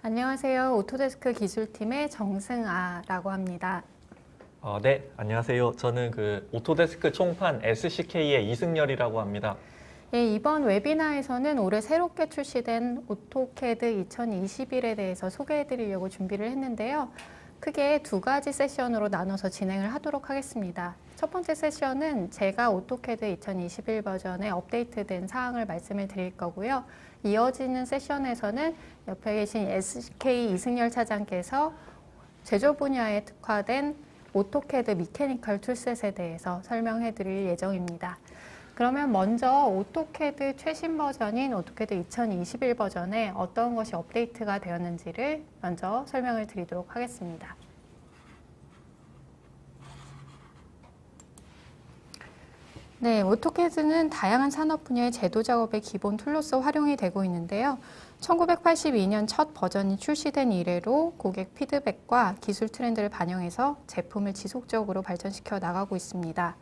안녕하세요. 오토데스크 기술팀의 정승아라고 합니다. 네, 안녕하세요. 저는 오토데스크 총판 SCK의 이승열이라고 합니다. 예, 이번 웨비나에서는 올해 새롭게 출시된 오토캐드 2021에 대해서 소개해 드리려고 준비를 했는데요. 크게 두 가지 세션으로 나눠서 진행을 하도록 하겠습니다. 첫 번째 세션은 제가 오토캐드 2021 버전에 업데이트된 사항을 말씀을 드릴 거고요. 이어지는 세션에서는 옆에 계신 SK 이승열 차장께서 제조 분야에 특화된 오토캐드 미케니컬 툴셋에 대해서 설명해 드릴 예정입니다. 그러면 먼저 오토캐드 최신 버전인 오토캐드 2021 버전에 어떤 것이 업데이트가 되었는지를 먼저 설명을 드리도록 하겠습니다. 네, 오토캐드는 다양한 산업 분야의 제도 작업의 기본 툴로서 활용이 되고 있는데요. 1982년 첫 버전이 출시된 이래로 고객 피드백과 기술 트렌드를 반영해서 제품을 지속적으로 발전시켜 나가고 있습니다.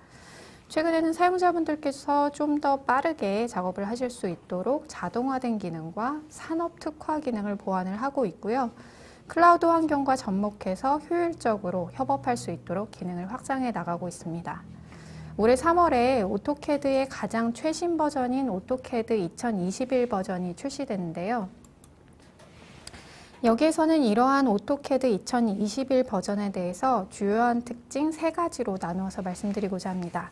최근에는 사용자분들께서 좀 더 빠르게 작업을 하실 수 있도록 자동화된 기능과 산업 특화 기능을 보완을 하고 있고요. 클라우드 환경과 접목해서 효율적으로 협업할 수 있도록 기능을 확장해 나가고 있습니다. 올해 3월에 오토캐드의 가장 최신 버전인 오토캐드 2021 버전이 출시됐는데요. 여기에서는 이러한 오토캐드 2021 버전에 대해서 주요한 특징 3가지로 나누어서 말씀드리고자 합니다.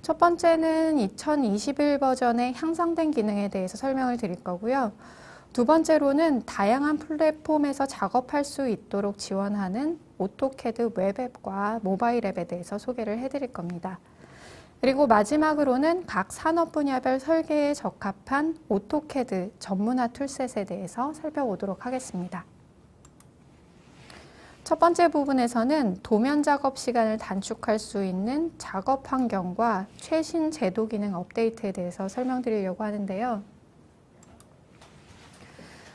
첫 번째는 2021 버전의 향상된 기능에 대해서 설명을 드릴 거고요. 두 번째로는 다양한 플랫폼에서 작업할 수 있도록 지원하는 오토캐드 웹앱과 모바일 앱에 대해서 소개를 해드릴 겁니다. 그리고 마지막으로는 각 산업 분야별 설계에 적합한 오토캐드 전문화 툴셋에 대해서 살펴보도록 하겠습니다. 첫 번째 부분에서는 도면 작업 시간을 단축할 수 있는 작업 환경과 최신 제도 기능 업데이트에 대해서 설명드리려고 하는데요.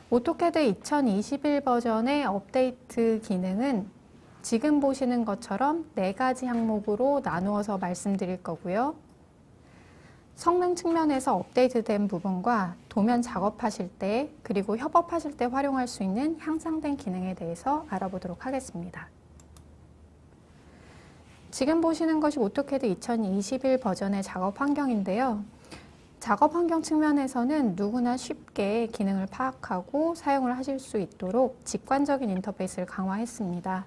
오토캐드 2021 버전의 업데이트 기능은 지금 보시는 것처럼 4가지 항목으로 나누어서 말씀드릴 거고요. 성능 측면에서 업데이트된 부분과 도면 작업하실 때 그리고 협업하실 때 활용할 수 있는 향상된 기능에 대해서 알아보도록 하겠습니다. 지금 보시는 것이 오토캐드 2021 버전의 작업 환경인데요. 작업 환경 측면에서는 누구나 쉽게 기능을 파악하고 사용을 하실 수 있도록 직관적인 인터페이스를 강화했습니다.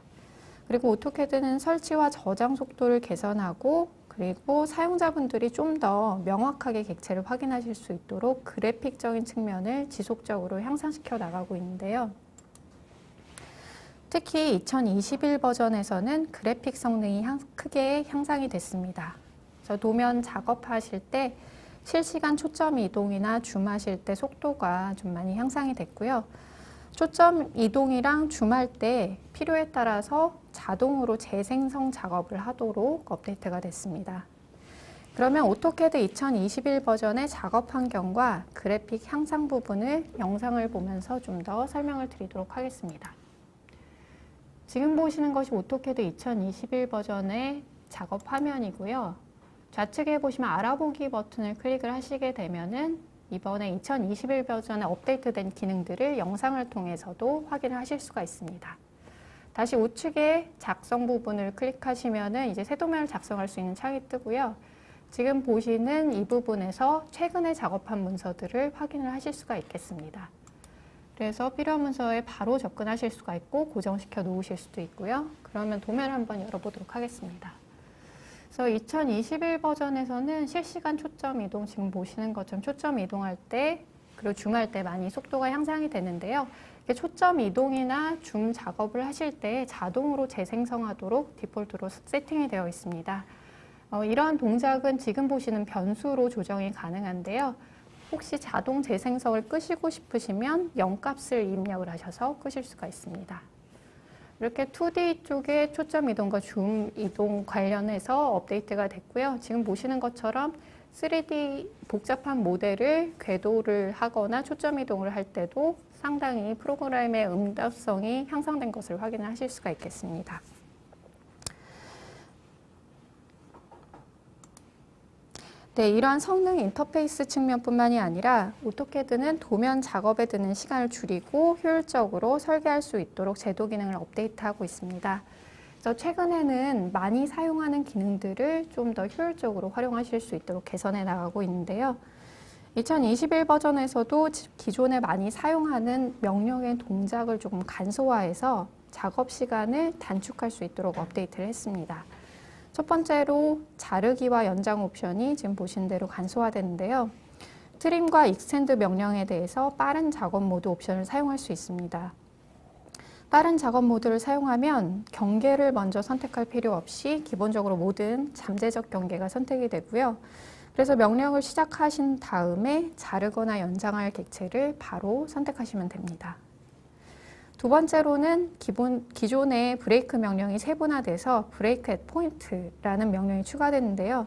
그리고 오토캐드는 설치와 저장 속도를 개선하고 그리고 사용자분들이 좀 더 명확하게 객체를 확인하실 수 있도록 그래픽적인 측면을 지속적으로 향상시켜 나가고 있는데요. 특히 2021 버전에서는 그래픽 성능이 크게 향상이 됐습니다. 그래서 도면 작업하실 때 실시간 초점 이동이나 줌하실 때 속도가 좀 많이 향상이 됐고요. 초점 이동이랑 줌할 때 필요에 따라서 자동으로 재생성 작업을 하도록 업데이트가 됐습니다. 그러면 오토캐드 2021 버전의 작업 환경과 그래픽 향상 부분을 영상을 보면서 좀 더 설명을 드리도록 하겠습니다. 지금 보시는 것이 오토캐드 2021 버전의 작업 화면이고요. 좌측에 보시면 알아보기 버튼을 클릭을 하시게 되면은 이번에 2021 버전에 업데이트된 기능들을 영상을 통해서도 확인을 하실 수가 있습니다. 다시 우측에 작성 부분을 클릭하시면은 이제 새 도면을 작성할 수 있는 창이 뜨고요. 지금 보시는 이 부분에서 최근에 작업한 문서들을 확인을 하실 수가 있겠습니다. 그래서 필요한 문서에 바로 접근하실 수가 있고 고정시켜 놓으실 수도 있고요. 그러면 도면을 한번 열어보도록 하겠습니다. 그래서 2021 버전에서는 실시간 초점 이동, 지금 보시는 것처럼 초점 이동할 때 그리고 줌할 때 많이 속도가 향상이 되는데요. 이게 초점 이동이나 줌 작업을 하실 때 자동으로 재생성하도록 디폴트로 세팅이 되어 있습니다. 이러한 동작은 지금 보시는 변수로 조정이 가능한데요. 혹시 자동 재생성을 끄시고 싶으시면 0값을 입력을 하셔서 끄실 수가 있습니다. 이렇게 2D 쪽에 초점 이동과 줌 이동 관련해서 업데이트가 됐고요. 지금 보시는 것처럼 3D 복잡한 모델을 궤도를 하거나 초점 이동을 할 때도 상당히 프로그램의 응답성이 향상된 것을 확인하실 수가 있겠습니다. 네, 이러한 성능 인터페이스 측면뿐만이 아니라 오토캐드는 도면 작업에 드는 시간을 줄이고 효율적으로 설계할 수 있도록 제도 기능을 업데이트하고 있습니다. 그래서 최근에는 많이 사용하는 기능들을 좀 더 효율적으로 활용하실 수 있도록 개선해 나가고 있는데요. 2021 버전에서도 기존에 많이 사용하는 명령의 동작을 조금 간소화해서 작업 시간을 단축할 수 있도록 업데이트를 했습니다. 첫 번째로 자르기와 연장 옵션이 지금 보신 대로 간소화되는데요. 트림과 익스텐드 명령에 대해서 빠른 작업 모드 옵션을 사용할 수 있습니다. 빠른 작업 모드를 사용하면 경계를 먼저 선택할 필요 없이 기본적으로 모든 잠재적 경계가 선택이 되고요. 그래서 명령을 시작하신 다음에 자르거나 연장할 객체를 바로 선택하시면 됩니다. 두 번째로는 기존의 브레이크 명령이 세분화돼서 브레이크 앳 포인트라는 명령이 추가되는데요.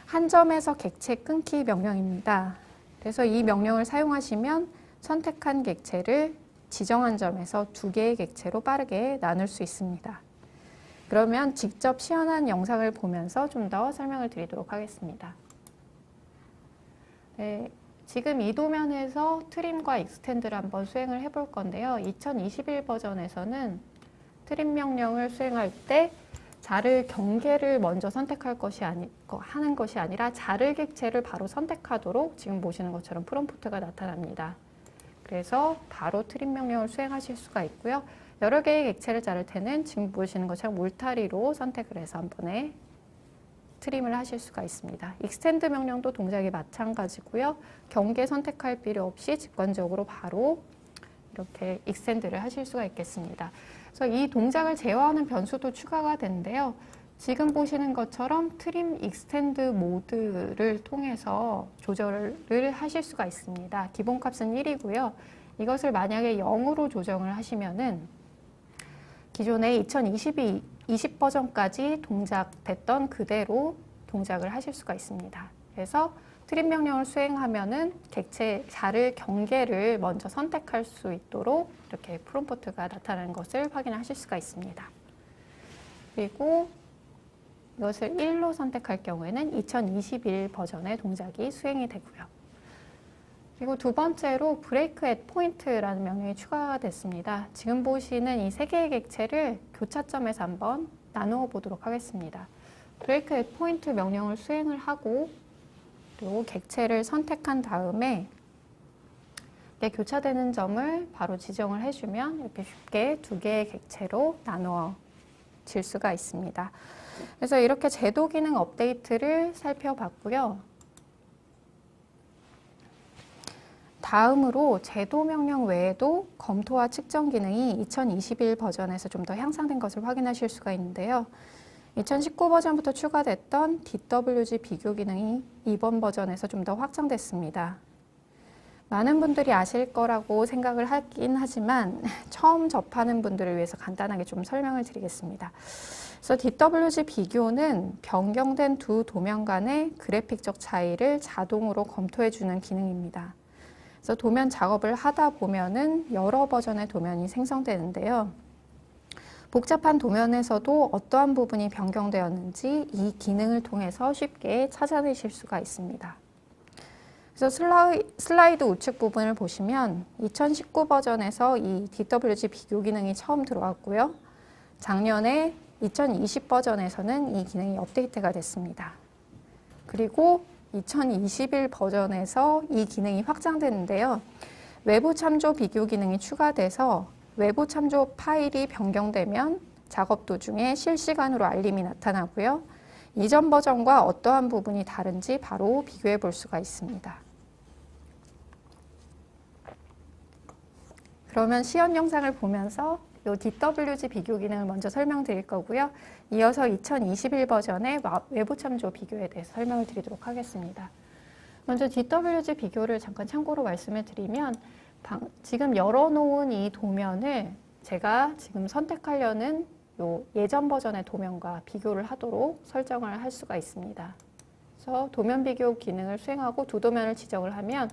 한 점에서 객체 끊기 명령입니다. 그래서 이 명령을 사용하시면 선택한 객체를 지정한 점에서 두 개의 객체로 빠르게 나눌 수 있습니다. 그러면 직접 시연한 영상을 보면서 좀 더 설명을 드리도록 하겠습니다. 네. 지금 이 도면에서 트림과 익스텐드를 한번 수행을 해볼 건데요. 2021 버전에서는 트림 명령을 수행할 때 자를 경계를 먼저 선택할 하는 것이 아니라 자를 객체를 바로 선택하도록 지금 보시는 것처럼 프롬프트가 나타납니다. 그래서 바로 트림 명령을 수행하실 수가 있고요. 여러 개의 객체를 자를 때는 지금 보시는 것처럼 울타리로 선택을 해서 한 번에 트림을 하실 수가 있습니다. 익스텐드 명령도 동작이 마찬가지고요. 경계 선택할 필요 없이 직관적으로 바로 이렇게 익스텐드를 하실 수가 있겠습니다. 그래서 이 동작을 제어하는 변수도 추가가 되는데요. 지금 보시는 것처럼 트림 익스텐드 모드를 통해서 조절을 하실 수가 있습니다. 기본값은 1이고요. 이것을 만약에 0으로 조정을 하시면은 기존의 2020 버전까지 동작됐던 그대로 동작을 하실 수가 있습니다. 그래서 트림 명령을 수행하면은 객체 자를 경계를 먼저 선택할 수 있도록 이렇게 프롬프트가 나타나는 것을 확인하실 수가 있습니다. 그리고 이것을 1로 선택할 경우에는 2021 버전의 동작이 수행이 되고요. 그리고 두 번째로 브레이크 앳 포인트라는 명령이 추가가 됐습니다. 지금 보시는 이 세 개의 객체를 교차점에서 한번 나누어 보도록 하겠습니다. 브레이크 앳 포인트 명령을 수행을 하고 그리고 객체를 선택한 다음에 교차되는 점을 바로 지정을 해주면 이렇게 쉽게 두 개의 객체로 나누어질 수가 있습니다. 그래서 이렇게 제도 기능 업데이트를 살펴봤고요. 다음으로 제도 명령 외에도 검토와 측정 기능이 2021 버전에서 좀 더 향상된 것을 확인하실 수가 있는데요. 2019 버전부터 추가됐던 DWG 비교 기능이 이번 버전에서 좀 더 확장됐습니다. 많은 분들이 아실 거라고 생각을 하긴 하지만 처음 접하는 분들을 위해서 간단하게 좀 설명을 드리겠습니다. 그래서 DWG 비교는 변경된 두 도면 간의 그래픽적 차이를 자동으로 검토해주는 기능입니다. 그래서 도면 작업을 하다 보면은 여러 버전의 도면이 생성되는데요. 복잡한 도면에서도 어떠한 부분이 변경되었는지 이 기능을 통해서 쉽게 찾아내실 수가 있습니다. 그래서 슬라이드 우측 부분을 보시면 2019 버전에서 이 DWG 비교 기능이 처음 들어왔고요. 작년에 2020 버전에서는 이 기능이 업데이트가 됐습니다. 그리고 2021 버전에서 이 기능이 확장되는데요. 외부 참조 비교 기능이 추가돼서 외부 참조 파일이 변경되면 작업 도중에 실시간으로 알림이 나타나고요. 이전 버전과 어떠한 부분이 다른지 바로 비교해 볼 수가 있습니다. 그러면 시연 영상을 보면서 이 DWG 비교 기능을 먼저 설명드릴 거고요. 이어서 2021 버전의 외부 참조 비교에 대해서 설명을 드리도록 하겠습니다. 먼저 DWG 비교를 잠깐 참고로 말씀을 드리면 지금 열어놓은 이 도면을 제가 지금 선택하려는 요 예전 버전의 도면과 비교를 하도록 설정을 할 수가 있습니다. 그래서 도면 비교 기능을 수행하고 두 도면을 지정을 하면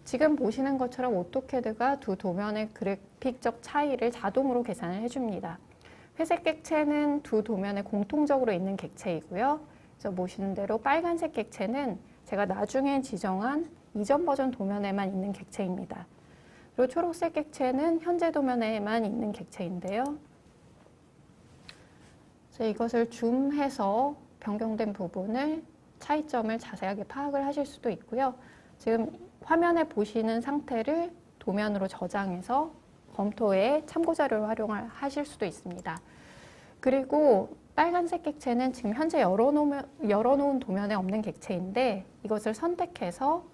지금 보시는 것처럼 오토캐드가 두 도면의 그래픽적 차이를 자동으로 계산을 해줍니다. 회색 객체는 두 도면에 공통적으로 있는 객체이고요. 그래서 보시는 대로 빨간색 객체는 제가 나중에 지정한 이전 버전 도면에만 있는 객체입니다. 그리고 초록색 객체는 현재 도면에만 있는 객체인데요. 이것을 줌해서 변경된 부분을 차이점을 자세하게 파악을 하실 수도 있고요. 지금 화면에 보시는 상태를 도면으로 저장해서 검토에 참고자료로 활용하실 수도 있습니다. 그리고 빨간색 객체는 지금 현재 열어놓은 도면에 없는 객체인데 이것을 선택해서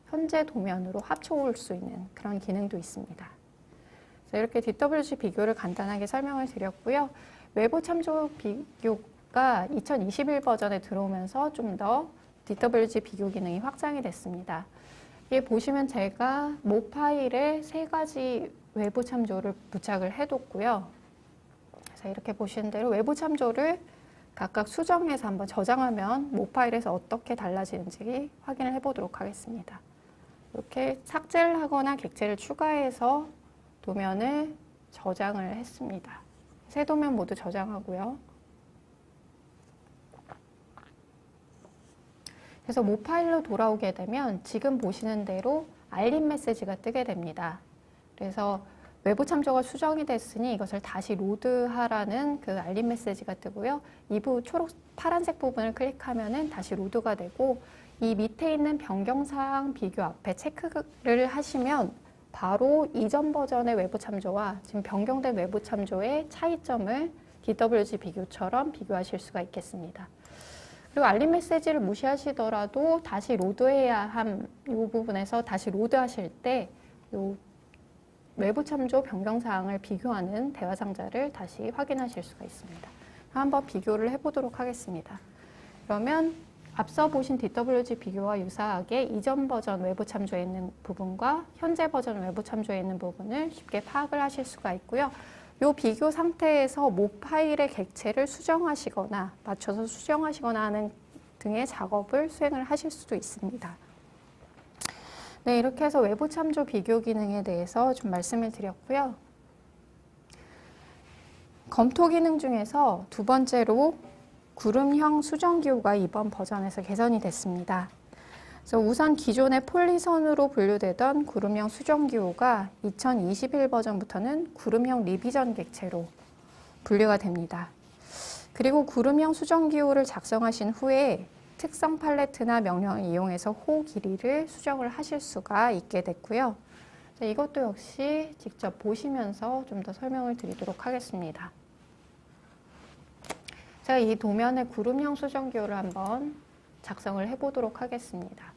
현재 도면으로 합쳐올 수 있는 그런 기능도 있습니다. 이렇게 DWG 비교를 간단하게 설명을 드렸고요. 외부 참조 비교가 2021 버전에 들어오면서 좀 더 DWG 비교 기능이 확장이 됐습니다. 여기 보시면 제가 모 파일에 3가지 외부 참조를 부착을 해뒀고요. 그래서 이렇게 보시는 대로 외부 참조를 각각 수정해서 한번 저장하면 모 파일에서 어떻게 달라지는지 확인을 해보도록 하겠습니다. 이렇게 삭제를 하거나 객체를 추가해서 도면을 저장을 했습니다. 세 도면 모두 저장하고요. 그래서 모 파일로 돌아오게 되면 지금 보시는 대로 알림 메시지가 뜨게 됩니다. 그래서 외부 참조가 수정이 됐으니 이것을 다시 로드하라는 그 알림 메시지가 뜨고요. 이 파란색 부분을 클릭하면은 다시 로드가 되고 이 밑에 있는 변경사항 비교 앞에 체크를 하시면 바로 이전 버전의 외부 참조와 지금 변경된 외부 참조의 차이점을 DWG 비교처럼 비교하실 수가 있겠습니다. 그리고 알림 메시지를 무시하시더라도 다시 로드해야 함 이 부분에서 다시 로드하실 때 이 외부 참조 변경 사항을 비교하는 대화 상자를 다시 확인하실 수가 있습니다. 한번 비교를 해보도록 하겠습니다. 그러면 앞서 보신 DWG 비교와 유사하게 이전 버전 외부 참조에 있는 부분과 현재 버전 외부 참조에 있는 부분을 쉽게 파악을 하실 수가 있고요. 이 비교 상태에서 모 파일의 객체를 수정하시거나 맞춰서 수정하시거나 하는 등의 작업을 수행을 하실 수도 있습니다. 네, 이렇게 해서 외부 참조 비교 기능에 대해서 좀 말씀을 드렸고요. 검토 기능 중에서 두 번째로 구름형 수정 기호가 이번 버전에서 개선이 됐습니다. 그래서 우선 기존의 폴리선으로 분류되던 구름형 수정 기호가 2021 버전부터는 구름형 리비전 객체로 분류가 됩니다. 그리고 구름형 수정 기호를 작성하신 후에 특성 팔레트나 명령을 이용해서 호 길이를 수정을 하실 수가 있게 됐고요. 이것도 역시 직접 보시면서 좀 더 설명을 드리도록 하겠습니다. 제가 이 도면의 구름형 수정 기호를 한번 작성을 해보도록 하겠습니다.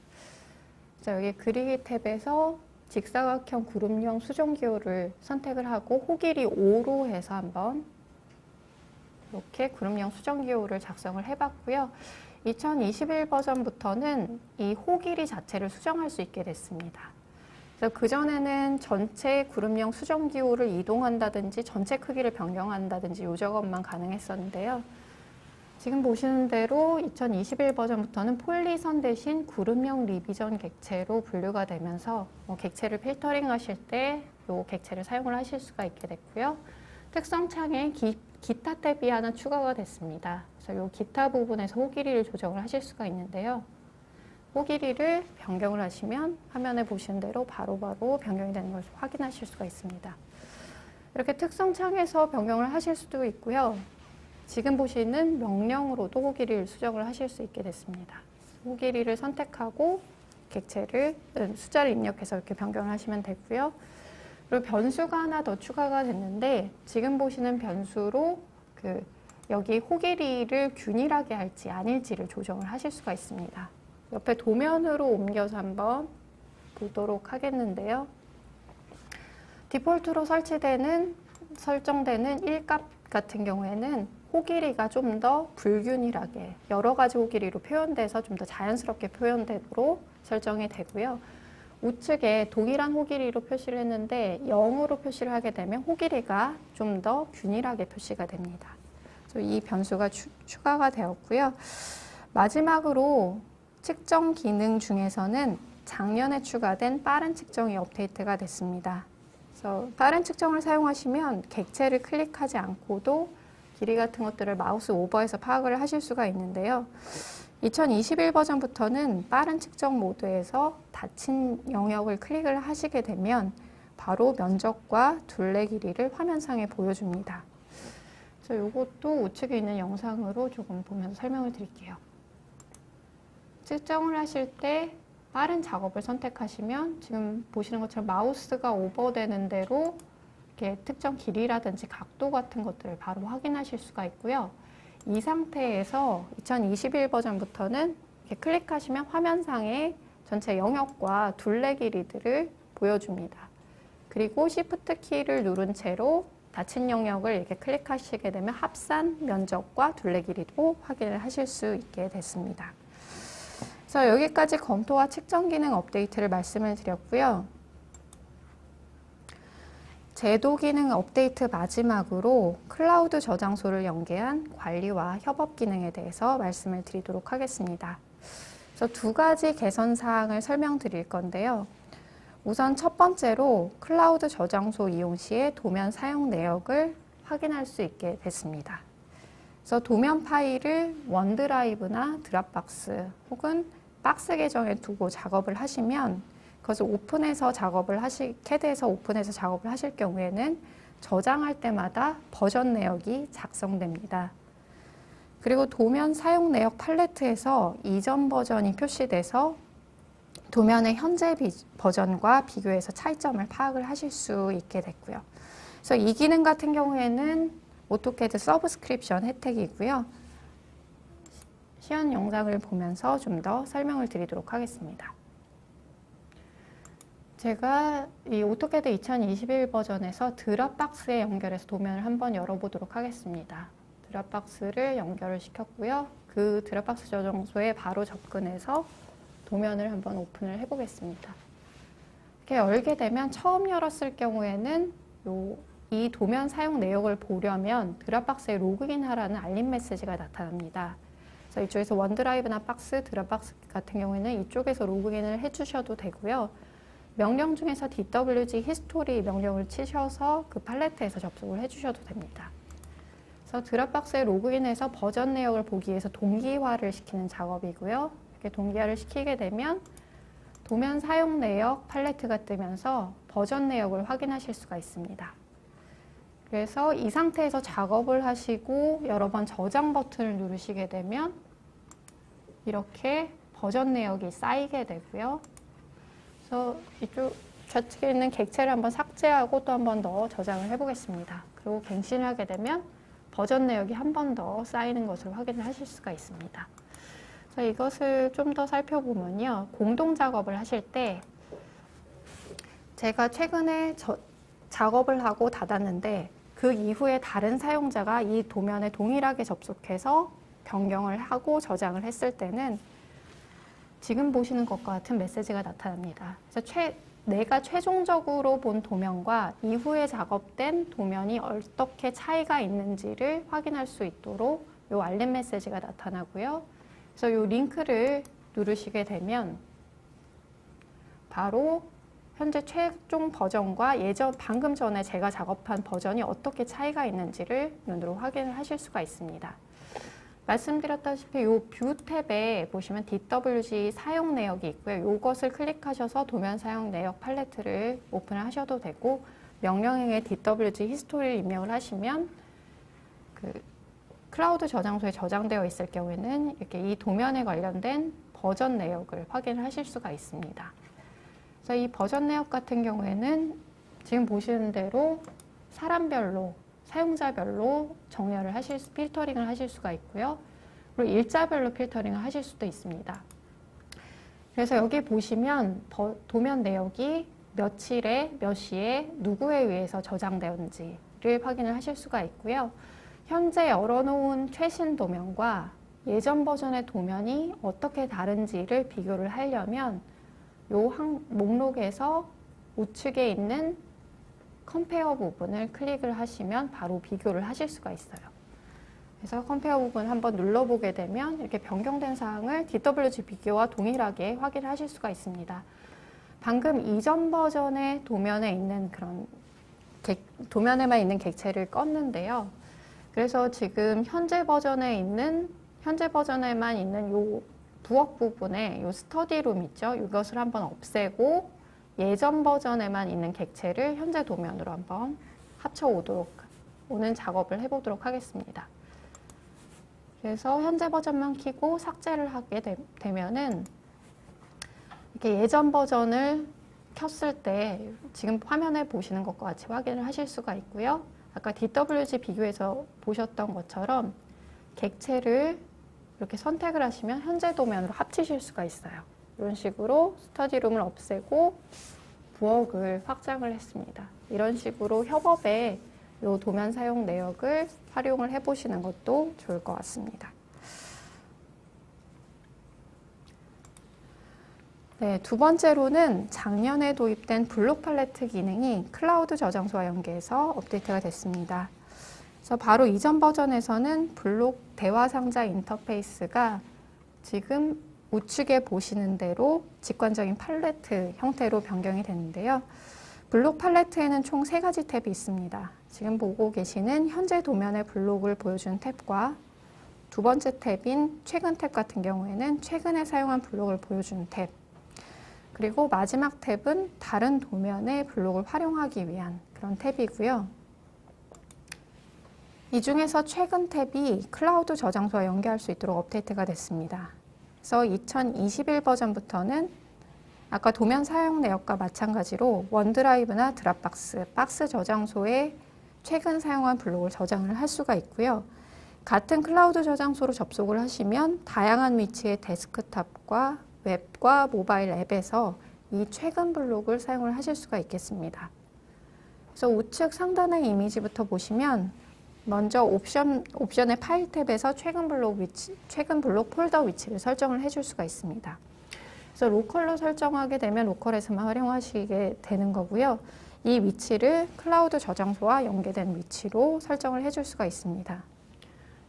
자, 여기 그리기 탭에서 직사각형 구름형 수정 기호를 선택을 하고 호 길이 5로 해서 한번 이렇게 구름형 수정 기호를 작성을 해봤고요. 2021 버전부터는 이 호 길이 자체를 수정할 수 있게 됐습니다. 그래서 그전에는 전체 구름형 수정 기호를 이동한다든지 전체 크기를 변경한다든지 이 작업만 가능했었는데요. 지금 보시는 대로 2021 버전부터는 폴리선 대신 구름형 리비전 객체로 분류가 되면서 객체를 필터링 하실 때 이 객체를 사용을 하실 수가 있게 됐고요. 특성창에 기타 탭이 하나 추가가 됐습니다. 그래서 이 기타 부분에서 호 길이를 조정을 하실 수가 있는데요. 호 길이를 변경을 하시면 화면에 보시는 대로 바로바로 변경이 되는 것을 확인하실 수가 있습니다. 이렇게 특성창에서 변경을 하실 수도 있고요. 지금 보시는 명령으로도 호 길이를 수정을 하실 수 있게 됐습니다. 호 길이를 선택하고 객체를 숫자를 입력해서 이렇게 변경을 하시면 되고요. 그리고 변수가 하나 더 추가가 됐는데 지금 보시는 변수로 여기 호 길이를 균일하게 할지 아닐지를 조정을 하실 수가 있습니다. 옆에 도면으로 옮겨서 한번 보도록 하겠는데요. 디폴트로 설정되는 1값 같은 경우에는 호 길이가 좀 더 불균일하게 여러 가지 호 길이로 표현돼서 좀 더 자연스럽게 표현되도록 설정이 되고요. 우측에 동일한 호 길이로 표시를 했는데 0으로 표시를 하게 되면 호 길이가 좀 더 균일하게 표시가 됩니다. 그래서 이 변수가 추가가 되었고요. 마지막으로 측정 기능 중에서는 작년에 추가된 빠른 측정이 업데이트가 됐습니다. 그래서 빠른 측정을 사용하시면 객체를 클릭하지 않고도 길이 같은 것들을 마우스 오버해서 파악을 하실 수가 있는데요. 2021 버전부터는 빠른 측정 모드에서 닫힌 영역을 클릭을 하시게 되면 바로 면적과 둘레 길이를 화면상에 보여줍니다. 그래서 이것도 우측에 있는 영상으로 조금 보면서 설명을 드릴게요. 측정을 하실 때 빠른 작업을 선택하시면 지금 보시는 것처럼 마우스가 오버되는 대로 이렇게 특정 길이라든지 각도 같은 것들을 바로 확인하실 수가 있고요. 이 상태에서 2021 버전부터는 이렇게 클릭하시면 화면상에 전체 영역과 둘레 길이들을 보여줍니다. 그리고 Shift 키를 누른 채로 닫힌 영역을 이렇게 클릭하시게 되면 합산 면적과 둘레 길이도 확인을 하실 수 있게 됐습니다. 그래서 여기까지 검토와 측정 기능 업데이트를 말씀을 드렸고요. 제도 기능 업데이트 마지막으로 클라우드 저장소를 연계한 관리와 협업 기능에 대해서 말씀을 드리도록 하겠습니다. 그래서 두 가지 개선 사항을 설명드릴 건데요. 우선 첫 번째로 클라우드 저장소 이용 시에 도면 사용 내역을 확인할 수 있게 됐습니다. 그래서 도면 파일을 원드라이브나 드랍박스 혹은 박스 계정에 두고 작업을 하시면 그것을 오픈해서 작업을 캐드에서 오픈해서 작업을 하실 경우에는 저장할 때마다 버전 내역이 작성됩니다. 그리고 도면 사용 내역 팔레트에서 이전 버전이 표시돼서 도면의 현재 버전과 비교해서 차이점을 파악을 하실 수 있게 됐고요. 그래서 이 기능 같은 경우에는 오토캐드 서브스크립션 혜택이고요. 시연 영상을 보면서 좀 더 설명을 드리도록 하겠습니다. 제가 이 오토캐드 2021 버전에서 드랍박스에 연결해서 도면을 한번 열어보도록 하겠습니다. 드랍박스를 연결을 시켰고요. 그 드랍박스 저장소에 바로 접근해서 도면을 한번 오픈을 해보겠습니다. 이렇게 열게 되면 처음 열었을 경우에는 이 도면 사용 내역을 보려면 드랍박스에 로그인하라는 알림 메시지가 나타납니다. 그래서 이쪽에서 원드라이브나 박스, 드랍박스 같은 경우에는 이쪽에서 로그인을 해주셔도 되고요. 명령 중에서 DWG 히스토리 명령을 치셔서 그 팔레트에서 접속을 해주셔도 됩니다. 그래서 드랍박스에 로그인해서 버전 내역을 보기 위해서 동기화를 시키는 작업이고요. 이렇게 동기화를 시키게 되면 도면 사용 내역 팔레트가 뜨면서 버전 내역을 확인하실 수가 있습니다. 그래서 이 상태에서 작업을 하시고 여러 번 저장 버튼을 누르시게 되면 이렇게 버전 내역이 쌓이게 되고요. 그래서 이쪽 좌측에 있는 객체를 한번 삭제하고 또 한 번 더 저장을 해보겠습니다. 그리고 갱신을 하게 되면 버전 내역이 한 번 더 쌓이는 것을 확인을 하실 수가 있습니다. 그래서 이것을 좀 더 살펴보면요. 공동 작업을 하실 때 제가 최근에 작업을 하고 닫았는데 그 이후에 다른 사용자가 이 도면에 동일하게 접속해서 변경을 하고 저장을 했을 때는 지금 보시는 것과 같은 메시지가 나타납니다. 그래서 내가 최종적으로 본 도면과 이후에 작업된 도면이 어떻게 차이가 있는지를 확인할 수 있도록 이 알림 메시지가 나타나고요. 그래서 이 링크를 누르시게 되면 바로 현재 최종 버전과 방금 전에 제가 작업한 버전이 어떻게 차이가 있는지를 눈으로 확인을 하실 수가 있습니다. 말씀드렸다시피 이 뷰 탭에 보시면 DWG 사용 내역이 있고요. 이것을 클릭하셔서 도면 사용 내역 팔레트를 오픈을 하셔도 되고 명령행에 DWG 히스토리를 입력을 하시면 그 클라우드 저장소에 저장되어 있을 경우에는 이렇게 이 도면에 관련된 버전 내역을 확인을 하실 수가 있습니다. 그래서 이 버전 내역 같은 경우에는 지금 보시는 대로 사람별로 사용자별로 정렬을 필터링을 하실 수가 있고요. 그리고 일자별로 필터링을 하실 수도 있습니다. 그래서 여기 보시면 도면 내역이 며칠에 몇 시에 누구에 의해서 저장되었는지를 확인을 하실 수가 있고요. 현재 열어놓은 최신 도면과 예전 버전의 도면이 어떻게 다른지를 비교를 하려면 이 목록에서 우측에 있는 컴페어 부분을 클릭을 하시면 바로 비교를 하실 수가 있어요. 그래서 컴페어 부분 한번 눌러보게 되면 이렇게 변경된 사항을 DWG 비교와 동일하게 확인하실 수가 있습니다. 방금 이전 버전의 도면에 있는 도면에만 있는 객체를 껐는데요. 그래서 지금 현재 버전에 있는 현재 버전에만 있는 요 부엌 부분에 요 스터디룸 있죠? 이것을 한번 없애고 예전 버전에만 있는 객체를 현재 도면으로 한번 합쳐 오는 작업을 해보도록 하겠습니다. 그래서 현재 버전만 켜고 삭제를 하게 되면은 이렇게 예전 버전을 켰을 때 지금 화면에 보시는 것과 같이 확인을 하실 수가 있고요. 아까 DWG 비교해서 보셨던 것처럼 객체를 이렇게 선택을 하시면 현재 도면으로 합치실 수가 있어요. 이런 식으로 스터디룸을 없애고 부엌을 확장을 했습니다. 이런 식으로 협업에 이 도면 사용 내역을 활용을 해보시는 것도 좋을 것 같습니다. 네, 두 번째로는 작년에 도입된 블록 팔레트 기능이 클라우드 저장소와 연계해서 업데이트가 됐습니다. 그래서 바로 이전 버전에서는 블록 대화 상자 인터페이스가 지금 우측에 보시는 대로 직관적인 팔레트 형태로 변경이 됐는데요. 블록 팔레트에는 총 3가지 탭이 있습니다. 지금 보고 계시는 현재 도면의 블록을 보여주는 탭과 두 번째 탭인 최근 탭 같은 경우에는 최근에 사용한 블록을 보여주는 탭, 그리고 마지막 탭은 다른 도면의 블록을 활용하기 위한 그런 탭이고요. 이 중에서 최근 탭이 클라우드 저장소와 연계할 수 있도록 업데이트가 됐습니다. 그래서 2021 버전부터는 아까 도면 사용 내역과 마찬가지로 원드라이브나 드랍박스, 박스 저장소에 최근 사용한 블록을 저장을 할 수가 있고요. 같은 클라우드 저장소로 접속을 하시면 다양한 위치의 데스크탑과 웹과 모바일 앱에서 이 최근 블록을 사용을 하실 수가 있겠습니다. 그래서 우측 상단의 이미지부터 보시면 먼저 옵션의 파일 탭에서 최근 블록 폴더 위치를 설정을 해줄 수가 있습니다. 그래서 로컬로 설정하게 되면 로컬에서만 활용하시게 되는 거고요. 이 위치를 클라우드 저장소와 연계된 위치로 설정을 해줄 수가 있습니다.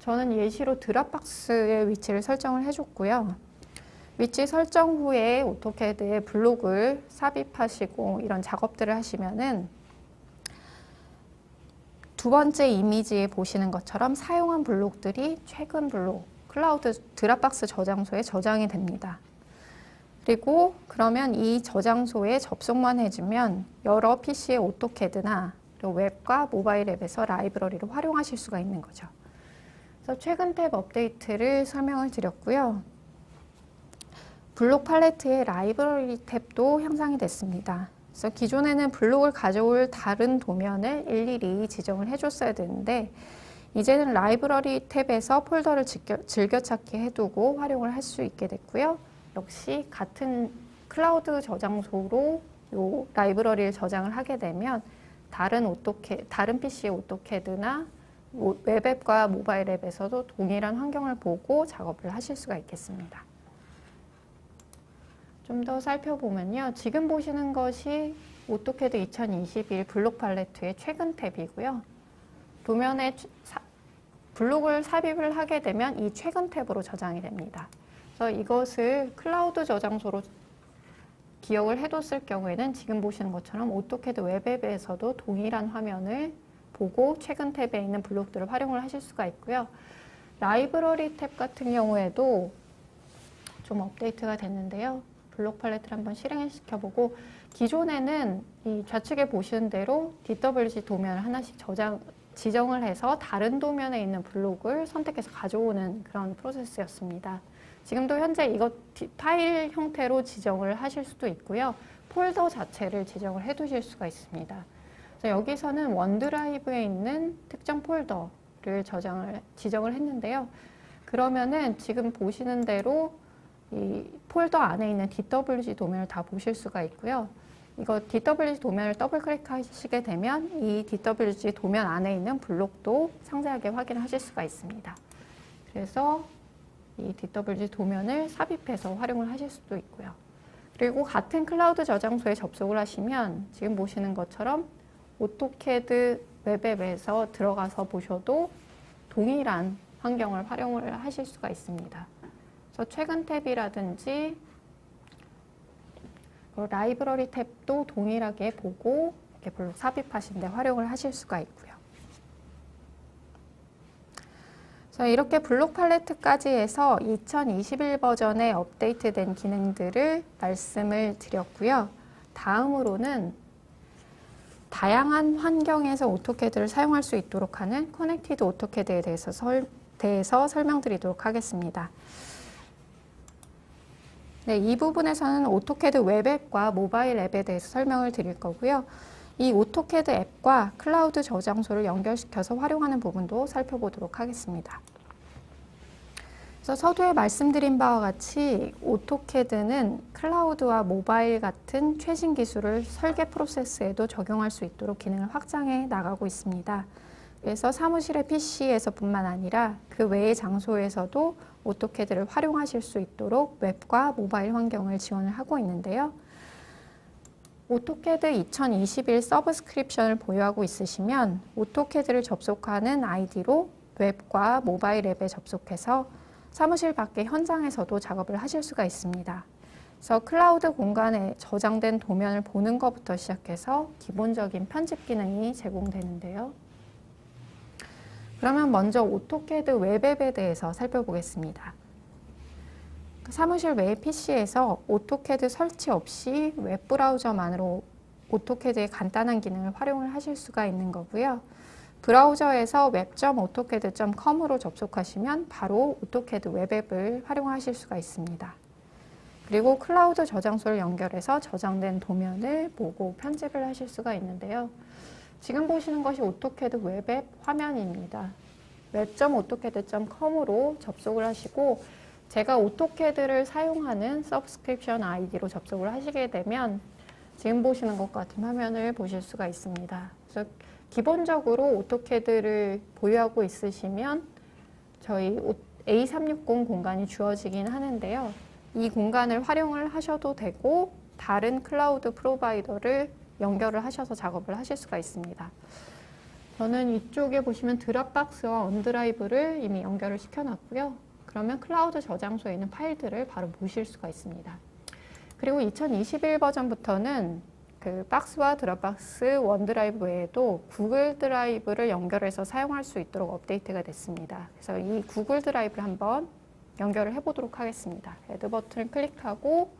저는 예시로 드랍박스의 위치를 설정을 해줬고요. 위치 설정 후에 오토캐드에 블록을 삽입하시고 이런 작업들을 하시면은 두 번째 이미지에 보시는 것처럼 사용한 블록들이 최근 블록, 클라우드 드랍박스 저장소에 저장이 됩니다. 그리고 그러면 이 저장소에 접속만 해주면 여러 PC의 오토캐드나 웹과 모바일 앱에서 라이브러리를 활용하실 수가 있는 거죠. 그래서 최근 탭 업데이트를 설명을 드렸고요. 블록 팔레트의 라이브러리 탭도 향상이 됐습니다. 그래서 기존에는 블록을 가져올 다른 도면을 일일이 지정을 해줬어야 되는데 이제는 라이브러리 탭에서 폴더를 즐겨찾기 해두고 활용을 할 수 있게 됐고요. 역시 같은 클라우드 저장소로 이 라이브러리를 저장을 하게 되면 다른 PC의 오토캐드나 웹앱과 모바일 앱에서도 동일한 환경을 보고 작업을 하실 수가 있겠습니다. 좀 더 살펴보면요. 지금 보시는 것이 오토캐드 2021 블록 팔레트의 최근 탭이고요. 도면에 블록을 삽입을 하게 되면 이 최근 탭으로 저장이 됩니다. 그래서 이것을 클라우드 저장소로 기억을 해뒀을 경우에는 지금 보시는 것처럼 오토캐드 웹앱에서도 동일한 화면을 보고 최근 탭에 있는 블록들을 활용을 하실 수가 있고요. 라이브러리 탭 같은 경우에도 좀 업데이트가 됐는데요. 블록 팔레트를 한번 실행을 시켜보고 기존에는 이 좌측에 보시는 대로 DWG 도면을 하나씩 지정을 해서 다른 도면에 있는 블록을 선택해서 가져오는 그런 프로세스였습니다. 지금도 현재 이것 파일 형태로 지정을 하실 수도 있고요. 폴더 자체를 지정을 해두실 수가 있습니다. 그래서 여기서는 원드라이브에 있는 특정 폴더를 지정을 했는데요. 그러면은 지금 보시는 대로 이 폴더 안에 있는 DWG 도면을 다 보실 수가 있고요. 이거 DWG 도면을 더블 클릭하시게 되면 이 DWG 도면 안에 있는 블록도 상세하게 확인하실 수가 있습니다. 그래서 이 DWG 도면을 삽입해서 활용을 하실 수도 있고요. 그리고 같은 클라우드 저장소에 접속을 하시면 지금 보시는 것처럼 오토캐드 웹앱에서 들어가서 보셔도 동일한 환경을 활용을 하실 수가 있습니다. 그래서 최근 탭이라든지 라이브러리 탭도 동일하게 보고 이렇게 블록 삽입하신 데 활용을 하실 수가 있고요. 자, 이렇게 블록 팔레트까지 해서 2021 버전에 업데이트된 기능들을 말씀을 드렸고요. 다음으로는 다양한 환경에서 오토캐드를 사용할 수 있도록 하는 커넥티드 오토캐드에 대해서 설명드리도록 하겠습니다. 네, 이 부분에서는 오토캐드 웹앱과 모바일 앱에 대해서 설명을 드릴 거고요. 이 오토캐드 앱과 클라우드 저장소를 연결시켜서 활용하는 부분도 살펴보도록 하겠습니다. 그래서 서두에 말씀드린 바와 같이 오토캐드는 클라우드와 모바일 같은 최신 기술을 설계 프로세스에도 적용할 수 있도록 기능을 확장해 나가고 있습니다. 그래서 사무실의 PC에서 뿐만 아니라 그 외의 장소에서도 오토캐드를 활용하실 수 있도록 웹과 모바일 환경을 지원을 하고 있는데요. 오토캐드 2021 서브스크립션을 보유하고 있으시면 오토캐드를 접속하는 아이디로 웹과 모바일 앱에 접속해서 사무실 밖의 현장에서도 작업을 하실 수가 있습니다. 그래서 클라우드 공간에 저장된 도면을 보는 것부터 시작해서 기본적인 편집 기능이 제공되는데요. 그러면 먼저 오토캐드 웹앱에 대해서 살펴보겠습니다. 사무실 외의 PC에서 오토캐드 설치 없이 웹브라우저만으로 오토캐드의 간단한 기능을 활용을 하실 수가 있는 거고요. 브라우저에서 web.autocad.com으로 접속하시면 바로 오토캐드 웹앱을 활용하실 수가 있습니다. 그리고 클라우드 저장소를 연결해서 저장된 도면을 보고 편집을 하실 수가 있는데요. 지금 보시는 것이 오토캐드 웹앱 화면입니다. web.autocad.com으로 접속을 하시고 제가 오토캐드를 사용하는 서브스크립션 아이디로 접속을 하시게 되면 지금 보시는 것 같은 화면을 보실 수가 있습니다. 그래서 기본적으로 오토캐드를 보유하고 있으시면 저희 A360 공간이 주어지긴 하는데요. 이 공간을 활용을 하셔도 되고 다른 클라우드 프로바이더를 연결을 하셔서 작업을 하실 수가 있습니다. 저는 이쪽에 보시면 드랍박스와 언드라이브를 이미 연결을 시켜놨고요. 그러면 클라우드 저장소에 있는 파일들을 바로 보실 수가 있습니다. 그리고 2021 버전부터는 그 박스와 드랍박스, 원드라이브 외에도 구글 드라이브를 연결해서 사용할 수 있도록 업데이트가 됐습니다. 그래서 이 구글 드라이브를 한번 연결을 해보도록 하겠습니다. 애드 버튼을 클릭하고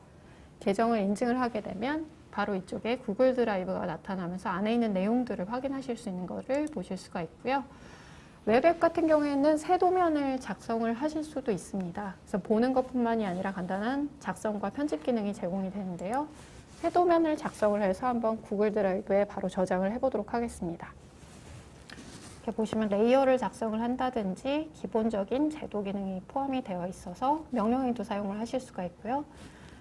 계정을 인증을 하게 되면 바로 이쪽에 구글 드라이브가 나타나면서 안에 있는 내용들을 확인하실 수 있는 것을 보실 수가 있고요. 웹앱 같은 경우에는 새 도면을 작성을 하실 수도 있습니다. 그래서 보는 것뿐만이 아니라 간단한 작성과 편집 기능이 제공이 되는데요. 새 도면을 작성을 해서 한번 구글 드라이브에 바로 저장을 해보도록 하겠습니다. 이렇게 보시면 레이어를 작성을 한다든지 기본적인 제도 기능이 포함이 되어 있어서 명령어도 사용을 하실 수가 있고요.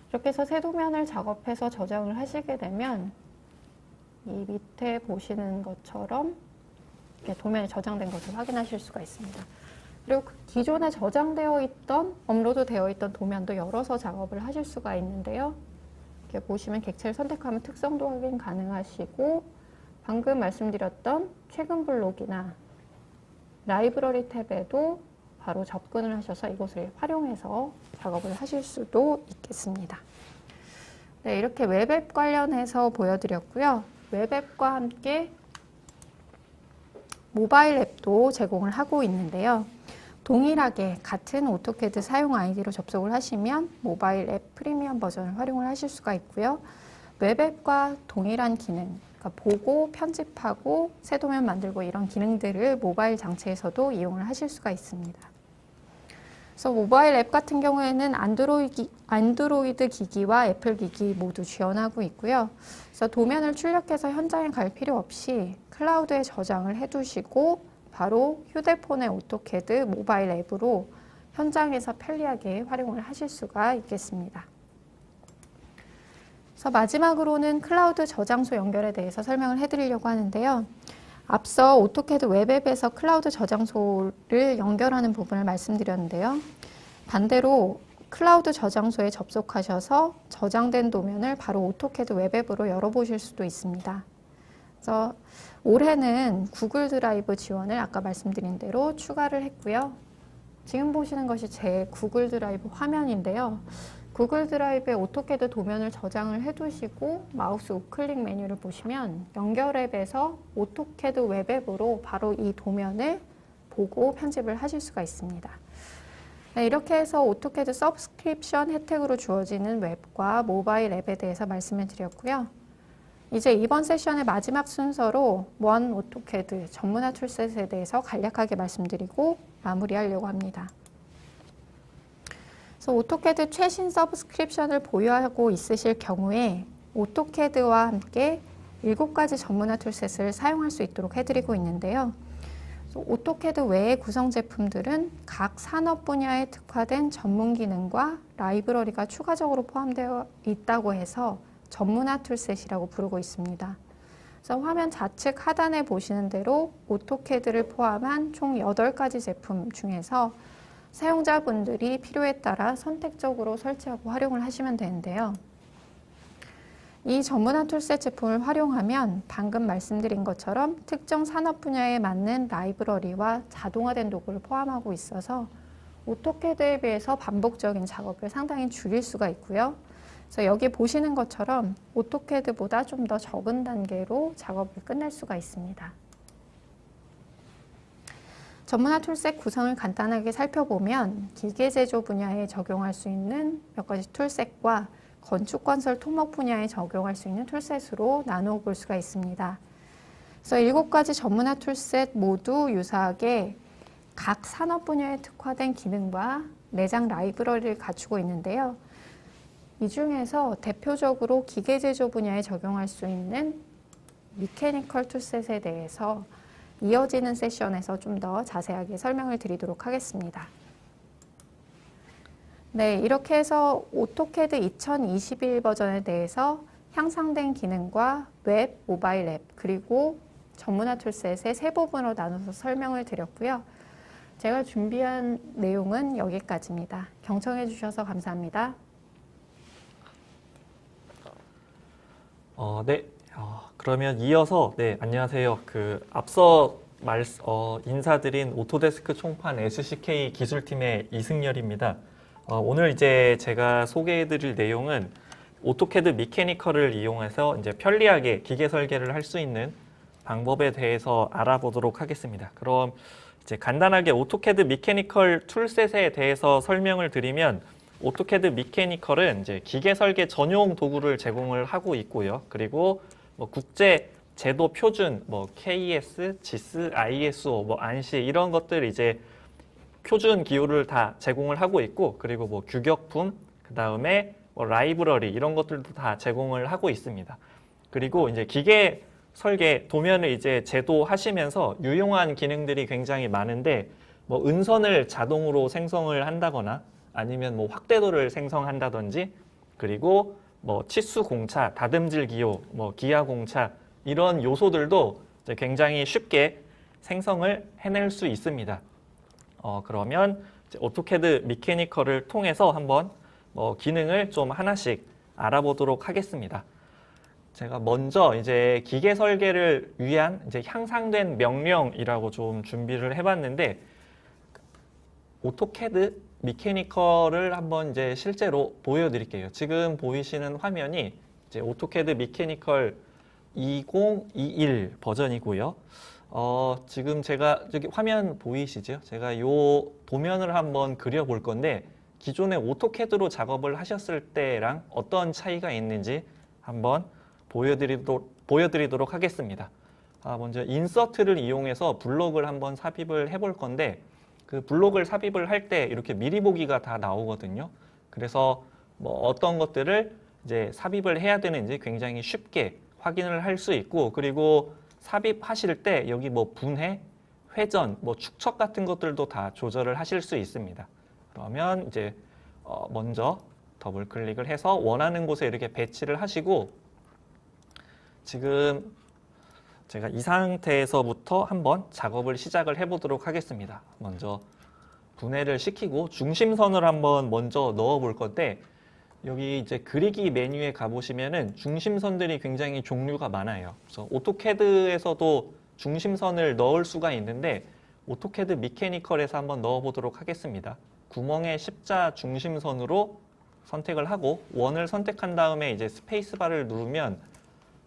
이렇게 해서 새 도면을 작업해서 저장을 하시게 되면 이 밑에 보시는 것처럼 이렇게 도면에 저장된 것을 확인하실 수가 있습니다. 그리고 기존에 저장되어 있던, 업로드되어 있던 도면도 열어서 작업을 하실 수가 있는데요. 이렇게 보시면 객체를 선택하면 특성도 확인 가능하시고 방금 말씀드렸던 최근 블록이나 라이브러리 탭에도 바로 접근을 하셔서 이것을 활용해서 작업을 하실 수도 있겠습니다. 네, 이렇게 웹앱 관련해서 보여드렸고요. 웹앱과 함께 모바일 앱도 제공을 하고 있는데요. 동일하게 같은 오토캐드 사용 아이디로 접속을 하시면 모바일 앱 프리미엄 버전을 활용을 하실 수가 있고요. 웹앱과 동일한 기능, 그러니까 보고 편집하고 새 도면 만들고 이런 기능들을 모바일 장치에서도 이용을 하실 수가 있습니다. 그래서 모바일 앱 같은 경우에는 안드로이드 기기와 애플 기기 모두 지원하고 있고요. 그래서 도면을 출력해서 현장에 갈 필요 없이 클라우드에 저장을 해두시고 바로 휴대폰의 오토캐드 모바일 앱으로 현장에서 편리하게 활용을 하실 수가 있겠습니다. 그래서 마지막으로는 클라우드 저장소 연결에 대해서 설명을 해드리려고 하는데요. 앞서 오토캐드 웹앱에서 클라우드 저장소를 연결하는 부분을 말씀드렸는데요. 반대로 클라우드 저장소에 접속하셔서 저장된 도면을 바로 오토캐드 웹앱으로 열어보실 수도 있습니다. 그래서 올해는 구글 드라이브 지원을 아까 말씀드린 대로 추가를 했고요. 지금 보시는 것이 제 구글 드라이브 화면인데요. 구글 드라이브에 오토캐드 도면을 저장을 해두시고 마우스 우클릭 메뉴를 보시면 연결 앱에서 오토캐드 웹앱으로 바로 이 도면을 보고 편집을 하실 수가 있습니다. 네, 이렇게 해서 오토캐드 서브스크립션 혜택으로 주어지는 웹과 모바일 앱에 대해서 말씀을 드렸고요. 이제 이번 세션의 마지막 순서로 원 오토캐드 전문화 툴셋에 대해서 간략하게 말씀드리고 마무리하려고 합니다. 그래서 오토캐드 최신 서브스크립션을 보유하고 있으실 경우에 오토캐드와 함께 7가지 전문화 툴셋을 사용할 수 있도록 해드리고 있는데요. 오토캐드 외의 구성 제품들은 각 산업 분야에 특화된 전문 기능과 라이브러리가 추가적으로 포함되어 있다고 해서 전문화 툴셋이라고 부르고 있습니다. 그래서 화면 좌측 하단에 보시는 대로 오토캐드를 포함한 총 8가지 제품 중에서 사용자분들이 필요에 따라 선택적으로 설치하고 활용을 하시면 되는데요. 이 전문화 툴셋 제품을 활용하면 방금 말씀드린 것처럼 특정 산업 분야에 맞는 라이브러리와 자동화된 도구를 포함하고 있어서 오토캐드에 비해서 반복적인 작업을 상당히 줄일 수가 있고요. 그래서 여기 보시는 것처럼 오토캐드보다 좀 더 적은 단계로 작업을 끝낼 수가 있습니다. 전문화 툴셋 구성을 간단하게 살펴보면 기계 제조 분야에 적용할 수 있는 몇 가지 툴셋과 건축 건설 토목 분야에 적용할 수 있는 툴셋으로 나누어 볼 수가 있습니다. 그래서 7가지 전문화 툴셋 모두 유사하게 각 산업 분야에 특화된 기능과 내장 라이브러리를 갖추고 있는데요. 이 중에서 대표적으로 기계 제조 분야에 적용할 수 있는 미케니컬 툴셋에 대해서 이어지는 세션에서 좀 더 자세하게 설명을 드리도록 하겠습니다. 네, 이렇게 해서 오토캐드 2021 버전에 대해서 향상된 기능과 웹, 모바일 앱, 그리고 전문화 툴셋의 세 부분으로 나눠서 설명을 드렸고요. 제가 준비한 내용은 여기까지입니다. 경청해 주셔서 감사합니다. 네. 그러면 이어서 안녕하세요. 앞서 인사드린 오토데스크 총판 SCK 기술팀의 이승열입니다. 오늘 이제 제가 소개해드릴 내용은 오토캐드 미케니컬을 이용해서 이제 편리하게 기계 설계를 할 수 있는 방법에 대해서 알아보도록 하겠습니다. 그럼 이제 간단하게 오토캐드 미케니컬 툴셋에 대해서 설명을 드리면 오토캐드 미케니컬은 이제 기계 설계 전용 도구를 제공을 하고 있고요. 그리고 국제 제도 표준 KS, GIS, ISO, ANSI 이런 것들 이제 표준 기호를 다 제공을 하고 있고, 그리고 규격품, 그 다음에 라이브러리 이런 것들도 다 제공을 하고 있습니다. 그리고 이제 기계 설계 도면을 이제 제도하시면서 유용한 기능들이 굉장히 많은데, 은선을 자동으로 생성을 한다거나 아니면 확대도를 생성한다든지, 그리고 치수 공차, 다듬질 기호, 기하 공차 이런 요소들도 이제 굉장히 쉽게 생성을 해낼 수 있습니다. 그러면 이제 오토캐드 미케니컬을 통해서 한번 기능을 좀 하나씩 알아보도록 하겠습니다. 제가 먼저 이제 기계 설계를 위한 이제 향상된 명령이라고 좀 준비를 해봤는데, 오토캐드 미케니컬을 한번 이제 실제로 보여드릴게요. 지금 보이시는 화면이 이제 오토캐드 미케니컬 2021 버전이고요. 지금 제가 저기 화면 보이시죠? 제가 요 도면을 한번 그려볼 건데, 기존에 오토캐드로 작업을 하셨을 때랑 어떤 차이가 있는지 한번 보여드리도록 하겠습니다. 먼저 인서트를 이용해서 블록을 한번 삽입을 해볼 건데, 그 블록을 삽입을 할 때 이렇게 미리 보기가 다 나오거든요. 그래서 어떤 것들을 이제 삽입을 해야 되는지 굉장히 쉽게 확인을 할 수 있고, 그리고 삽입하실 때 여기 분해, 회전, 축척 같은 것들도 다 조절을 하실 수 있습니다. 그러면 이제 먼저 더블 클릭을 해서 원하는 곳에 이렇게 배치를 하시고, 지금 제가 이 상태에서부터 한번 작업을 시작을 해보도록 하겠습니다. 먼저 분해를 시키고 중심선을 한번 먼저 넣어 볼 건데, 여기 이제 그리기 메뉴에 가보시면은 중심선들이 굉장히 종류가 많아요. 그래서 오토캐드에서도 중심선을 넣을 수가 있는데, 오토캐드 미케니컬에서 한번 넣어 보도록 하겠습니다. 구멍의 십자 중심선으로 선택을 하고 원을 선택한 다음에 이제 스페이스바를 누르면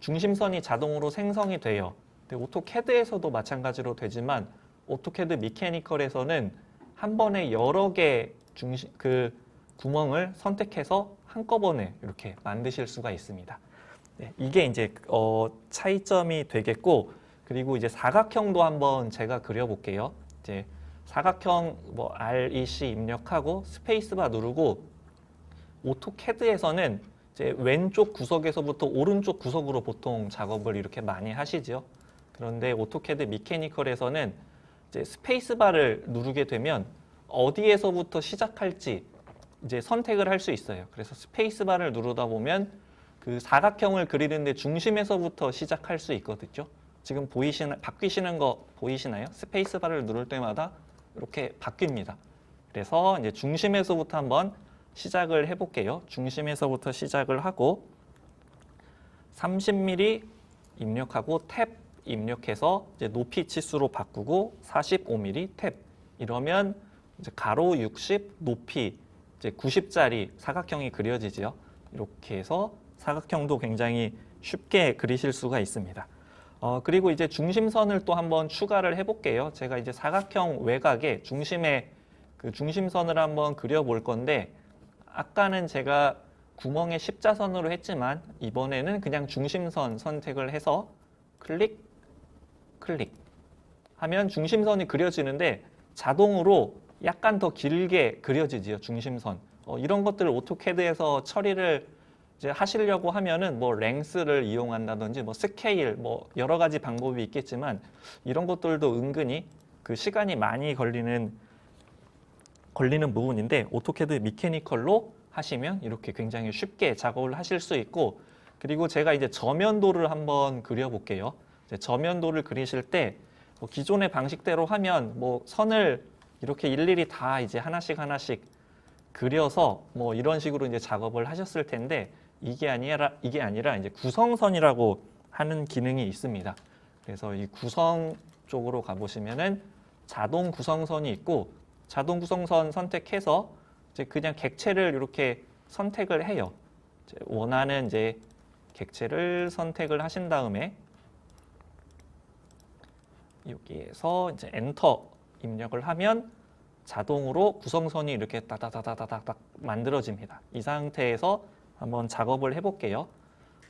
중심선이 자동으로 생성이 돼요. 근데 오토캐드에서도 마찬가지로 되지만 오토캐드 미케니컬에서는 한 번에 여러 개 구멍을 선택해서 한꺼번에 이렇게 만드실 수가 있습니다. 네, 이게 이제 차이점이 되겠고, 그리고 이제 사각형도 한번 제가 그려볼게요. 이제 사각형 뭐 REC 입력하고 스페이스바 누르고, 오토캐드에서는 이제 왼쪽 구석에서부터 오른쪽 구석으로 보통 작업을 이렇게 많이 하시죠. 그런데 오토캐드 미케니컬에서는 이제 스페이스바를 누르게 되면 어디에서부터 시작할지 이제 선택을 할 수 있어요. 그래서 스페이스바를 누르다 보면 그 사각형을 그리는데 중심에서부터 시작할 수 있거든요. 지금 바뀌시는 거 보이시나요? 스페이스바를 누를 때마다 이렇게 바뀝니다. 그래서 이제 중심에서부터 한번 시작을 해볼게요. 중심에서부터 시작을 하고 30mm 입력하고 탭 입력해서 이제 높이 치수로 바꾸고 45mm 탭 이러면 이제 가로 60, 높이 이제 90짜리 사각형이 그려지죠. 이렇게 해서 사각형도 굉장히 쉽게 그리실 수가 있습니다. 그리고 이제 중심선을 또 한번 추가를 해볼게요. 제가 이제 사각형 외곽에 중심에 그 중심선을 한번 그려볼 건데, 아까는 제가 구멍에 십자선으로 했지만 이번에는 그냥 중심선 선택을 해서 클릭, 클릭 하면 중심선이 그려지는데 자동으로 약간 더 길게 그려지지요, 중심선. 이런 것들을 오토캐드에서 처리를 이제 하시려고 하면은 뭐 랭스를 이용한다든지 뭐 스케일 뭐 여러 가지 방법이 있겠지만, 이런 것들도 은근히 그 시간이 많이 걸리는 부분인데, 오토캐드 미케니컬로 하시면 이렇게 굉장히 쉽게 작업을 하실 수 있고, 그리고 제가 이제 저면도를 한번 그려볼게요. 이제 저면도를 그리실 때 뭐 기존의 방식대로 하면 뭐 선을 이렇게 일일이 다 이제 하나씩 그려서 뭐 이런 식으로 이제 작업을 하셨을 텐데, 이게 아니라 이제 구성선이라고 하는 기능이 있습니다. 그래서 이 구성 쪽으로 가보시면은 자동 구성선이 있고, 자동 구성선 선택해서 이제 그냥 객체를 이렇게 선택을 해요. 이제 원하는 이제 객체를 선택을 하신 다음에 여기에서 이제 엔터 입력을 하면 자동으로 구성선이 이렇게 따다다다다닥 만들어집니다. 이 상태에서 한번 작업을 해볼게요.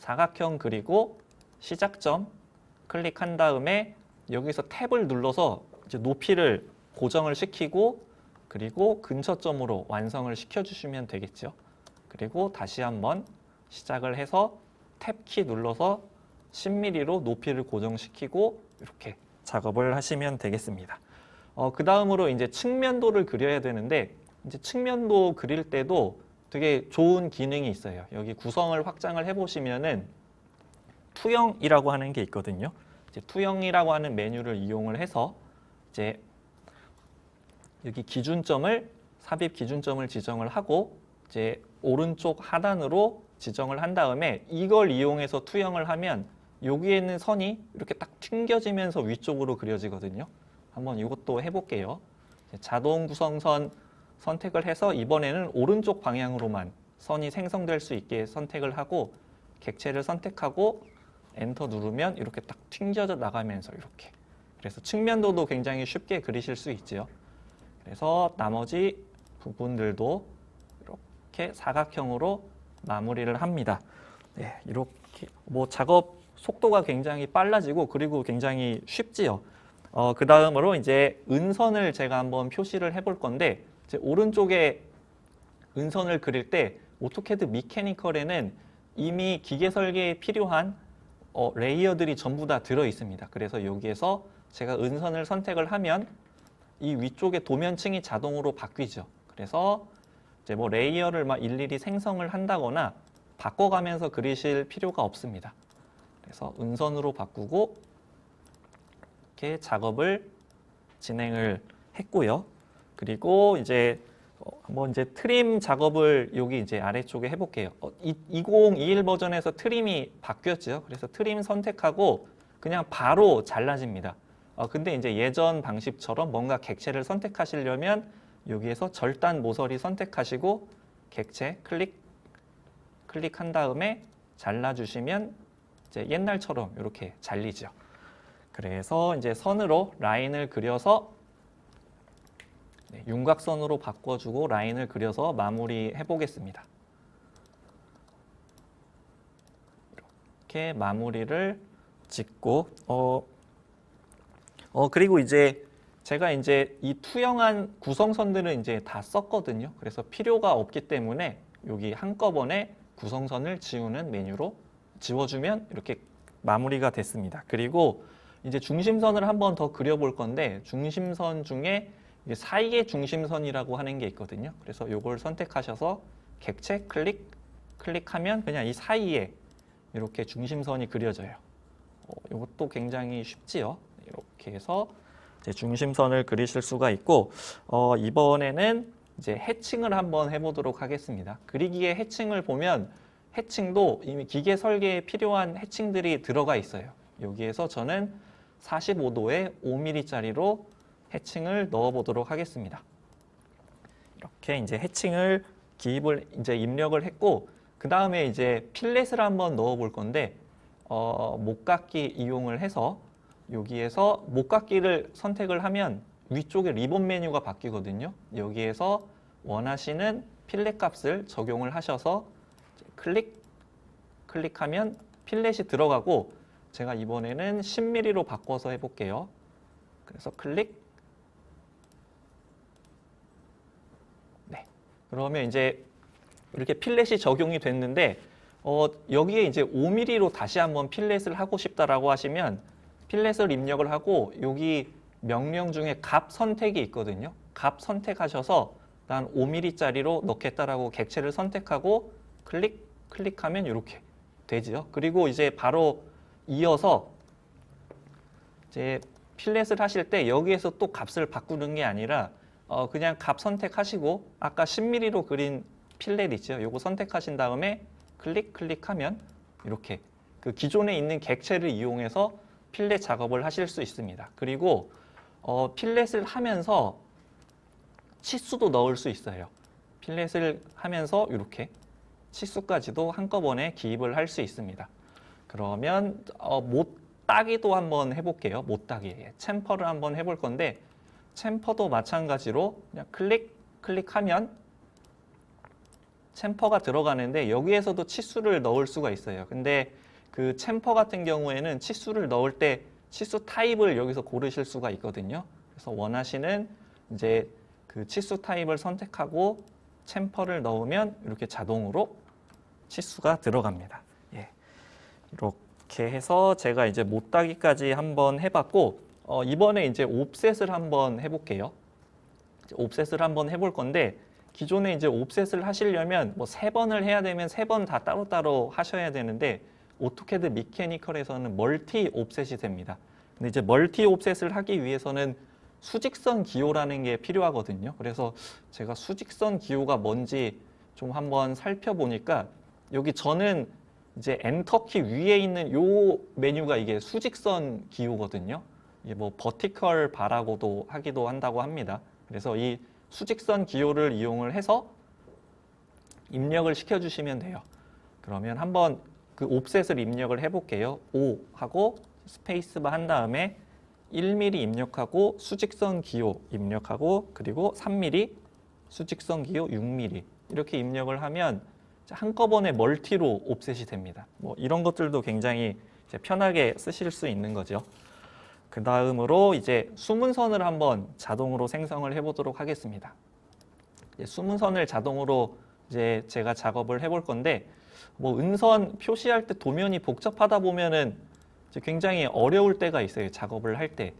사각형 그리고 시작점 클릭한 다음에 여기서 탭을 눌러서 이제 높이를 고정을 시키고, 그리고 근처점으로 완성을 시켜주시면 되겠죠. 그리고 다시 한번 시작을 해서 탭키 눌러서 10mm로 높이를 고정시키고 이렇게 작업을 하시면 되겠습니다. 그 다음으로 이제 측면도를 그려야 되는데, 이제 측면도 그릴 때도 되게 좋은 기능이 있어요. 여기 구성을 확장을 해보시면은 투영이라고 하는 게 있거든요. 이제 투영이라고 하는 메뉴를 이용을 해서 이제 여기 삽입 기준점을 지정을 하고 이제 오른쪽 하단으로 지정을 한 다음에 이걸 이용해서 투영을 하면 여기에 있는 선이 이렇게 딱 튕겨지면서 위쪽으로 그려지거든요. 한번 이것도 해볼게요. 자동 구성선 선택을 해서 이번에는 오른쪽 방향으로만 선이 생성될 수 있게 선택을 하고, 객체를 선택하고 엔터 누르면 이렇게 딱 튕겨져 나가면서 이렇게. 그래서 측면도도 굉장히 쉽게 그리실 수 있죠. 그래서 나머지 부분들도 이렇게 사각형으로 마무리를 합니다. 네, 이렇게 뭐 작업 속도가 굉장히 빨라지고, 그리고 굉장히 쉽지요. 그 다음으로 이제 은선을 제가 한번 표시를 해볼 건데, 이제 오른쪽에 은선을 그릴 때 오토캐드 미케니컬에는 이미 기계 설계에 필요한 레이어들이 전부 다 들어 있습니다. 그래서 여기에서 제가 은선을 선택을 하면 이 위쪽에 도면층이 자동으로 바뀌죠. 그래서 이제 뭐 레이어를 막 일일이 생성을 한다거나 바꿔가면서 그리실 필요가 없습니다. 그래서 은선으로 바꾸고 이렇게 작업을 진행을 했고요. 그리고 이제 한번 이제 트림 작업을 여기 이제 아래쪽에 해볼게요. 2021 버전에서 트림이 바뀌었죠. 그래서 트림 선택하고 그냥 바로 잘라집니다. 근데 이제 예전 방식처럼 뭔가 객체를 선택하시려면 여기에서 절단 모서리 선택하시고 객체 클릭한 다음에 잘라주시면 이제 옛날처럼 이렇게 잘리죠. 그래서 이제 선으로 라인을 그려서 네, 윤곽선으로 바꿔주고 라인을 그려서 마무리해 보겠습니다. 이렇게 마무리를 짓고 그리고 이제 제가 이제 이 투영한 구성선들은 이제 다 썼거든요. 그래서 필요가 없기 때문에 여기 한꺼번에 구성선을 지우는 메뉴로 지워주면 이렇게 마무리가 됐습니다. 그리고 이제 중심선을 한번 더 그려볼 건데 중심선 중에 이제 사이의 중심선이라고 하는 게 있거든요. 그래서 이걸 선택하셔서 객체 클릭하면 그냥 이 사이에 이렇게 중심선이 그려져요. 이것도 굉장히 쉽지요. 이렇게 해서 이제 중심선을 그리실 수가 있고 이번에는 이제 해칭을 한번 해보도록 하겠습니다. 그리기의 해칭을 보면 해칭도 이미 기계 설계에 필요한 해칭들이 들어가 있어요. 여기에서 저는 45도에 5mm짜리로 해칭을 넣어보도록 하겠습니다. 이렇게 이제 해칭을 기입을 이제 입력을 했고 그 다음에 이제 필렛을 한번 넣어볼 건데 목깎기 이용을 해서 여기에서 목깎기를 선택을 하면 위쪽에 리본 메뉴가 바뀌거든요. 여기에서 원하시는 필렛 값을 적용을 하셔서 클릭하면 필렛이 들어가고 제가 이번에는 10mm로 바꿔서 해볼게요. 그래서 네. 그러면 이제 이렇게 필렛이 적용이 됐는데 여기에 이제 5mm로 다시 한번 필렛을 하고 싶다라고 하시면 필렛을 입력을 하고 여기 명령 중에 값 선택이 있거든요. 값 선택하셔서 난 5mm짜리로 넣겠다라고 객체를 선택하고 클릭하면 이렇게 되죠. 그리고 이제 바로 이어서 이제 필렛을 하실 때 여기에서 또 값을 바꾸는 게 아니라 그냥 값 선택하시고 아까 10mm로 그린 필렛 있죠. 요거 선택하신 다음에 클릭하면 이렇게 그 기존에 있는 객체를 이용해서 필렛 작업을 하실 수 있습니다. 그리고 필렛을 하면서 치수도 넣을 수 있어요. 필렛을 하면서 이렇게 치수까지도 한꺼번에 기입을 할 수 있습니다. 그러면 못따기도 한번 해볼게요. 못따기 챔퍼를 한번 해볼 건데 챔퍼도 마찬가지로 그냥 클릭하면 챔퍼가 들어가는데 여기에서도 치수를 넣을 수가 있어요. 근데 그 챔퍼 같은 경우에는 치수를 넣을 때 치수 타입을 여기서 고르실 수가 있거든요. 그래서 원하시는 이제 그 치수 타입을 선택하고 챔퍼를 넣으면 이렇게 자동으로 치수가 들어갑니다. 예. 이렇게 해서 제가 이제 못따기까지 한번 해봤고 이번에 이제 옵셋을 한번 해볼게요. 옵셋을 한번 해볼 건데 기존에 이제 옵셋을 하시려면 뭐 3번을 해야 되면 3번 다 따로따로 하셔야 되는데 오토캐드 미케니컬에서는 멀티 옵셋이 됩니다. 근데 이제 멀티 옵셋을 하기 위해서는 수직선 기호라는 게 필요하거든요. 그래서 제가 수직선 기호가 뭔지 좀 한번 살펴보니까 여기 저는 이제 엔터키 위에 있는 요 메뉴가 이게 수직선 기호거든요. 이게 뭐 버티컬 바라고도 하기도 한다고 합니다. 그래서 이 수직선 기호를 이용을 해서 입력을 시켜주시면 돼요. 그러면 한번 그 옵셋을 입력을 해볼게요. 5 하고 스페이스바 한 다음에 1mm 입력하고 수직선 기호 입력하고 그리고 3mm 수직선 기호 6mm 이렇게 입력을 하면 한꺼번에 멀티로 옵셋이 됩니다. 뭐 이런 것들도 굉장히 이제 편하게 쓰실 수 있는 거죠. 그 다음으로 이제 수문선을 한번 자동으로 생성을 해보도록 하겠습니다. 수문선을 자동으로 이제 제가 작업을 해볼 건데 뭐 은선 표시할 때 도면이 복잡하다 보면은 이제 굉장히 어려울 때가 있어요. 작업을 할 때.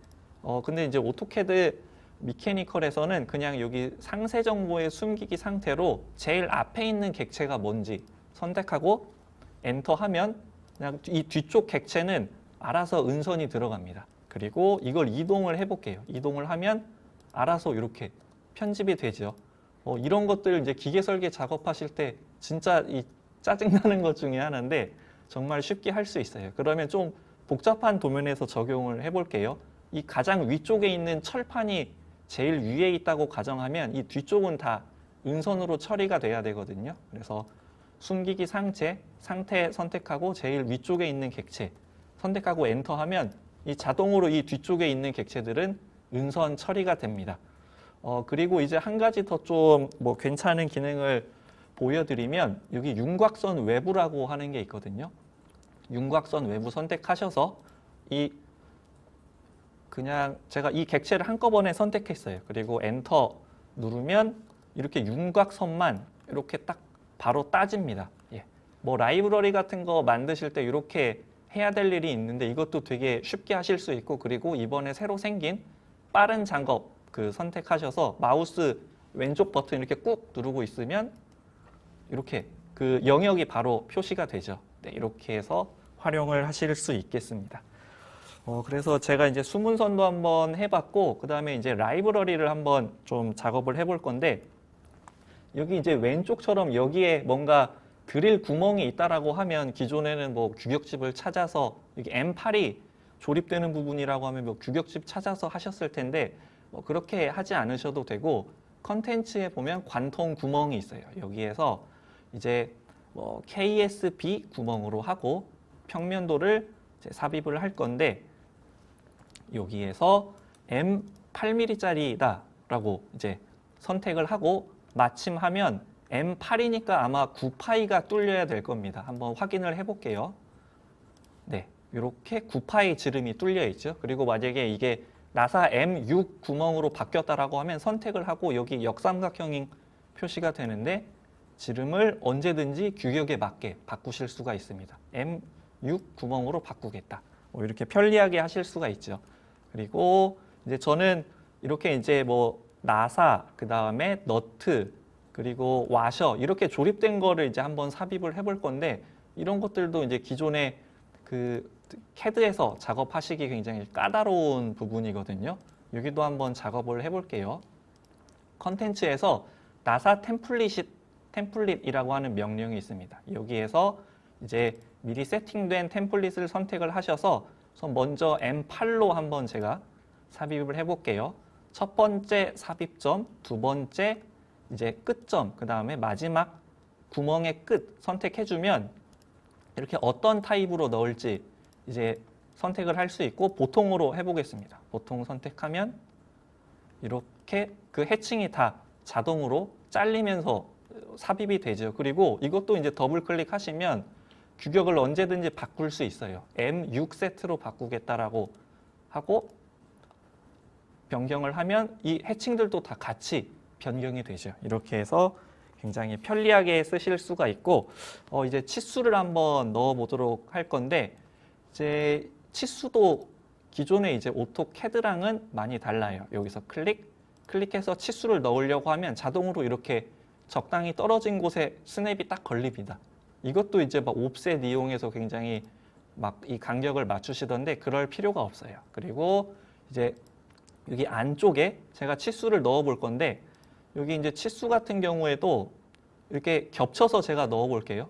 근데 이제 오토캐드 미케니컬에서는 그냥 여기 상세 정보의 숨기기 상태로 제일 앞에 있는 객체가 뭔지 선택하고 엔터 하면 그냥 이 뒤쪽 객체는 알아서 은선이 들어갑니다. 그리고 이걸 이동을 해볼게요. 이동을 하면 알아서 이렇게 편집이 되죠. 이런 것들 이제 기계 설계 작업하실 때 진짜 이 짜증나는 것 중에 하나인데 정말 쉽게 할 수 있어요. 그러면 좀 복잡한 도면에서 적용을 해볼게요. 이 가장 위쪽에 있는 철판이 제일 위에 있다고 가정하면 이 뒤쪽은 다 은선으로 처리가 돼야 되거든요. 그래서 숨기기 상태 선택하고 제일 위쪽에 있는 객체 선택하고 엔터 하면 이 자동으로 이 뒤쪽에 있는 객체들은 은선 처리가 됩니다. 그리고 이제 한 가지 더 좀 뭐 괜찮은 기능을 보여드리면 여기 윤곽선 외부라고 하는 게 있거든요. 윤곽선 외부 선택하셔서 그냥 제가 이 객체를 한꺼번에 선택했어요. 그리고 엔터 누르면 이렇게 윤곽선만 이렇게 딱 바로 따집니다. 예. 뭐 라이브러리 같은 거 만드실 때 이렇게 해야 될 일이 있는데 이것도 되게 쉽게 하실 수 있고, 그리고 이번에 새로 생긴 빠른 작업 선택하셔서 마우스 왼쪽 버튼 이렇게 꾹 누르고 있으면 이렇게 그 영역이 바로 표시가 되죠. 네, 이렇게 해서 활용을 하실 수 있겠습니다. 그래서 제가 이제 수문선도 한번 해봤고, 그 다음에 이제 라이브러리를 한번 좀 작업을 해볼 건데, 여기 이제 왼쪽처럼 여기에 뭔가 드릴 구멍이 있다라고 하면 기존에는 뭐 규격집을 찾아서 여기 M8이 조립되는 부분이라고 하면 뭐 규격집 찾아서 하셨을 텐데, 뭐 그렇게 하지 않으셔도 되고, 컨텐츠에 보면 관통 구멍이 있어요. 여기에서 이제 뭐 KSB 구멍으로 하고 평면도를 이제 삽입을 할 건데, 여기에서 M8mm짜리다라고 이제 선택을 하고 마침하면 M8이니까 아마 9파이가 뚫려야 될 겁니다. 한번 확인을 해볼게요. 네, 이렇게 9파이 지름이 뚫려 있죠. 그리고 만약에 이게 나사 M6 구멍으로 바뀌었다라고 하면 선택을 하고 여기 역삼각형인 표시가 되는데 지름을 언제든지 규격에 맞게 바꾸실 수가 있습니다. M6 구멍으로 바꾸겠다. 뭐 이렇게 편리하게 하실 수가 있죠. 그리고 이제 저는 이렇게 이제 뭐 나사, 그 다음에 너트, 그리고 와셔 이렇게 조립된 거를 이제 한번 삽입을 해볼 건데, 이런 것들도 이제 기존에 그 CAD에서 작업하시기 굉장히 까다로운 부분이거든요. 여기도 한번 작업을 해볼게요. 컨텐츠에서 나사 템플릿이라고 하는 명령이 있습니다. 여기에서 이제 미리 세팅된 템플릿을 선택을 하셔서 먼저 M8로 한번 제가 삽입을 해볼게요. 첫 번째 삽입점, 두 번째 이제 끝점, 그 다음에 마지막 구멍의 끝 선택해주면 이렇게 어떤 타입으로 넣을지 이제 선택을 할 수 있고, 보통으로 해보겠습니다. 보통 선택하면 이렇게 그 해칭이 다 자동으로 잘리면서 삽입이 되죠. 그리고 이것도 이제 더블 클릭하시면 규격을 언제든지 바꿀 수 있어요. M6 세트로 바꾸겠다라고 하고 변경을 하면 이 해칭들도 다 같이 변경이 되죠. 이렇게 해서 굉장히 편리하게 쓰실 수가 있고, 이제 치수를 한번 넣어 보도록 할 건데, 이제 치수도 기존의 이제 오토캐드랑은 많이 달라요. 여기서 클릭해서 치수를 넣으려고 하면 자동으로 이렇게 적당히 떨어진 곳에 스냅이 딱 걸립니다. 이것도 이제 막 옵셋 이용해서 굉장히 막 이 간격을 맞추시던데 그럴 필요가 없어요. 그리고 이제 여기 안쪽에 제가 치수를 넣어 볼 건데, 여기 이제 치수 같은 경우에도 이렇게 겹쳐서 제가 넣어 볼게요.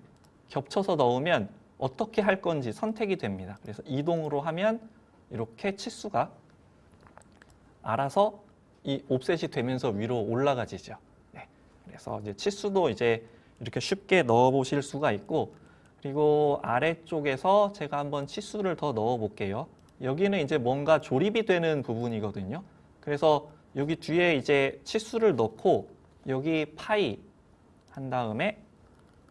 겹쳐서 넣으면 어떻게 할 건지 선택이 됩니다. 그래서 이동으로 하면 이렇게 치수가 알아서 이 옵셋이 되면서 위로 올라가지죠. 네. 그래서 이제 치수도 이제 이렇게 쉽게 넣어 보실 수가 있고, 그리고 아래쪽에서 제가 한번 치수를 더 넣어 볼게요. 여기는 이제 뭔가 조립이 되는 부분이거든요. 그래서 여기 뒤에 이제 치수를 넣고 여기 파이 한 다음에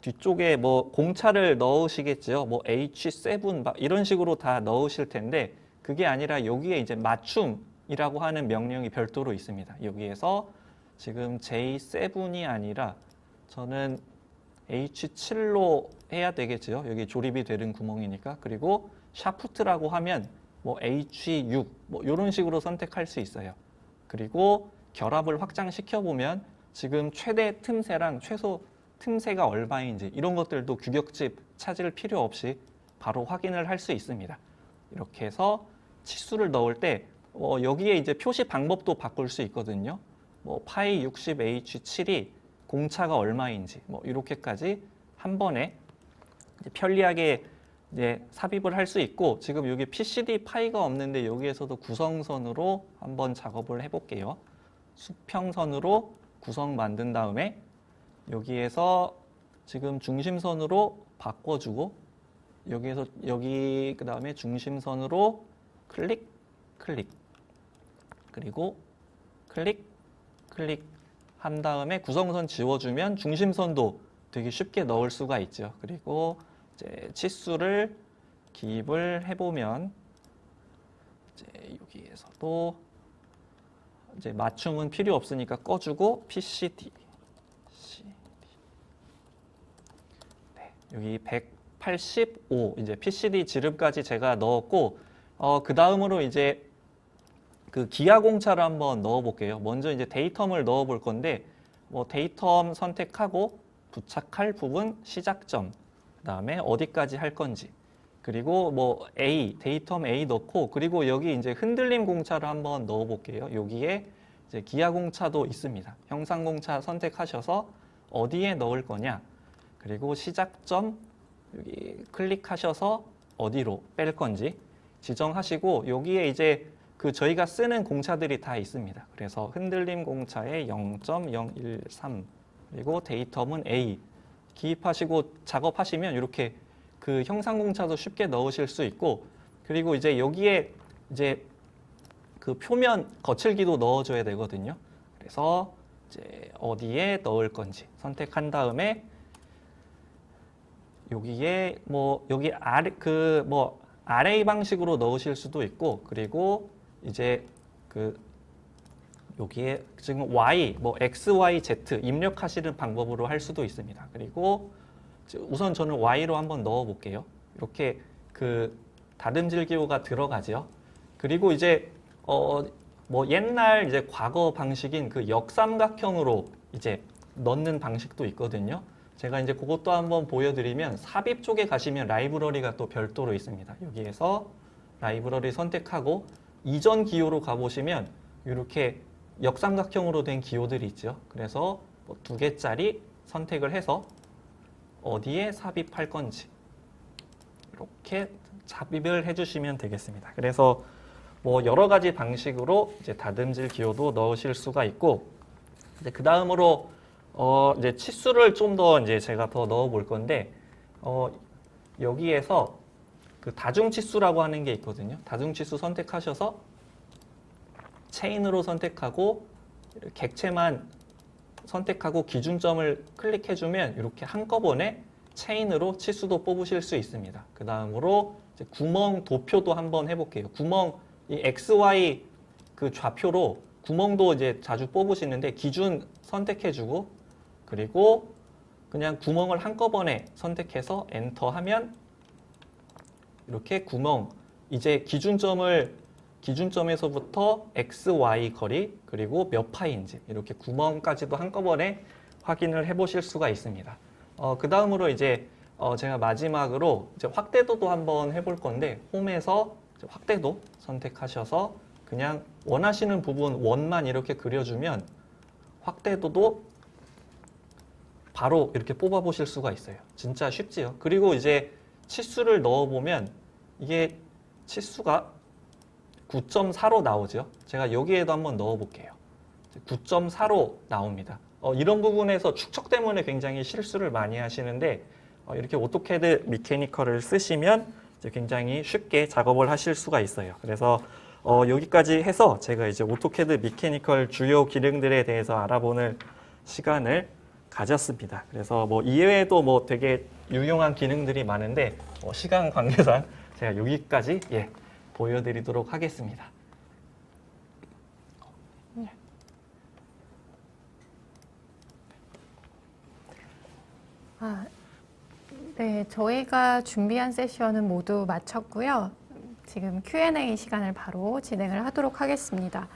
뒤쪽에 뭐 공차를 넣으시겠죠. 뭐 H7 막 이런 식으로 다 넣으실 텐데, 그게 아니라 여기에 이제 맞춤이라고 하는 명령이 별도로 있습니다. 여기에서 지금 J7이 아니라 저는 H7로 해야 되겠죠. 여기 조립이 되는 구멍이니까. 그리고 샤프트라고 하면 뭐 H6 뭐 이런 식으로 선택할 수 있어요. 그리고 결합을 확장시켜 보면 지금 최대 틈새랑 최소 틈새가 얼마인지 이런 것들도 규격집 찾을 필요 없이 바로 확인을 할 수 있습니다. 이렇게 해서 치수를 넣을 때 여기에 이제 표시 방법도 바꿀 수 있거든요. 뭐 파이 60H7이 공차가 얼마인지 뭐 이렇게까지 한 번에 이제 편리하게 이제 삽입을 할 수 있고, 지금 여기 PCD 파이가 없는데 여기에서도 구성선으로 한번 작업을 해볼게요. 수평선으로 구성 만든 다음에 여기에서 지금 중심선으로 바꿔주고, 여기에서 여기 그 다음에 중심선으로 클릭, 클릭, 그리고 클릭, 클릭 한 다음에 구성선 지워주면 중심선도 되게 쉽게 넣을 수가 있죠. 그리고 이제 치수를 기입을 해보면 이제 여기에서도 이제 맞춤은 필요 없으니까 꺼주고 PCD, 네, 여기 185 이제 PCD 지름까지 제가 넣었고 그 다음으로 이제 그 기하공차를 한번 넣어볼게요. 먼저 이제 데이텀을 넣어볼 건데 뭐 데이텀 선택하고 부착할 부분 시작점, 그 다음에 어디까지 할 건지, 그리고 뭐 A, 데이텀 A 넣고 그리고 여기 이제 흔들림 공차를 한번 넣어볼게요. 여기에 이제 기하공차도 있습니다. 형상공차 선택하셔서 어디에 넣을 거냐, 그리고 시작점 여기 클릭하셔서 어디로 뺄 건지 지정하시고 여기에 이제 그 저희가 쓰는 공차들이 다 있습니다. 그래서 흔들림 공차에 0.013 그리고 데이텀은 A 기입하시고 작업하시면 이렇게 그 형상 공차도 쉽게 넣으실 수 있고 그리고 이제 여기에 이제 그 표면 거칠기도 넣어줘야 되거든요. 그래서 이제 어디에 넣을 건지 선택한 다음에 여기에 뭐 여기 아래 그 뭐 아레이 방식으로 넣으실 수도 있고 그리고 이제 그 여기에 지금 Y, 뭐 X, Y, Z 입력하시는 방법으로 할 수도 있습니다. 그리고 우선 저는 Y로 한번 넣어 볼게요. 이렇게 그 다듬질 기호가 들어가죠. 그리고 이제 뭐 옛날 이제 과거 방식인 그 역삼각형으로 이제 넣는 방식도 있거든요. 제가 이제 그것도 한번 보여드리면 삽입 쪽에 가시면 라이브러리가 또 별도로 있습니다. 여기에서 라이브러리 선택하고 이전 기호로 가보시면 이렇게 역삼각형으로 된 기호들이 있죠. 그래서 뭐 2개짜리 선택을 해서 어디에 삽입할 건지 이렇게 삽입을 해주시면 되겠습니다. 그래서 뭐 여러 가지 방식으로 이제 다듬질 기호도 넣으실 수가 있고 이제 그 다음으로 이제 치수를 좀 더 이제 제가 더 넣어 볼 건데 여기에서 그 다중치수라고 하는 게 있거든요. 다중치수 선택하셔서 체인으로 선택하고 객체만 선택하고 기준점을 클릭해주면 이렇게 한꺼번에 체인으로 치수도 뽑으실 수 있습니다. 그 다음으로 이제 구멍 도표도 한번 해볼게요. 구멍 이 XY 그 좌표로 구멍도 이제 자주 뽑으시는데 기준 선택해주고 그리고 그냥 구멍을 한꺼번에 선택해서 엔터 하면 이렇게 구멍 이제 기준점에서부터 x, y 거리 그리고 몇 파인지 이렇게 구멍까지도 한꺼번에 확인을 해보실 수가 있습니다. 그 다음으로 이제 제가 마지막으로 이제 확대도도 한번 해볼 건데 홈에서 확대도 선택하셔서 그냥 원하시는 부분 원만 이렇게 그려주면 확대도도 바로 이렇게 뽑아 보실 수가 있어요. 진짜 쉽지요. 그리고 이제 치수를 넣어보면 이게 치수가 9.4로 나오죠. 제가 여기에도 한번 넣어볼게요. 9.4로 나옵니다. 이런 부분에서 축척 때문에 굉장히 실수를 많이 하시는데 이렇게 오토캐드 미케니컬을 쓰시면 이제 굉장히 쉽게 작업을 하실 수가 있어요. 그래서 여기까지 해서 제가 이제 오토캐드 미케니컬 주요 기능들에 대해서 알아보는 시간을 가졌습니다. 그래서 뭐 이외에도 뭐 되게 유용한 기능들이 많은데 시간 관계상 제가 여기까지 보여드리도록 하겠습니다. 네, 저희가 준비한 세션은 모두 마쳤고요. 지금 Q&A 시간을 바로 진행을 하도록 하겠습니다.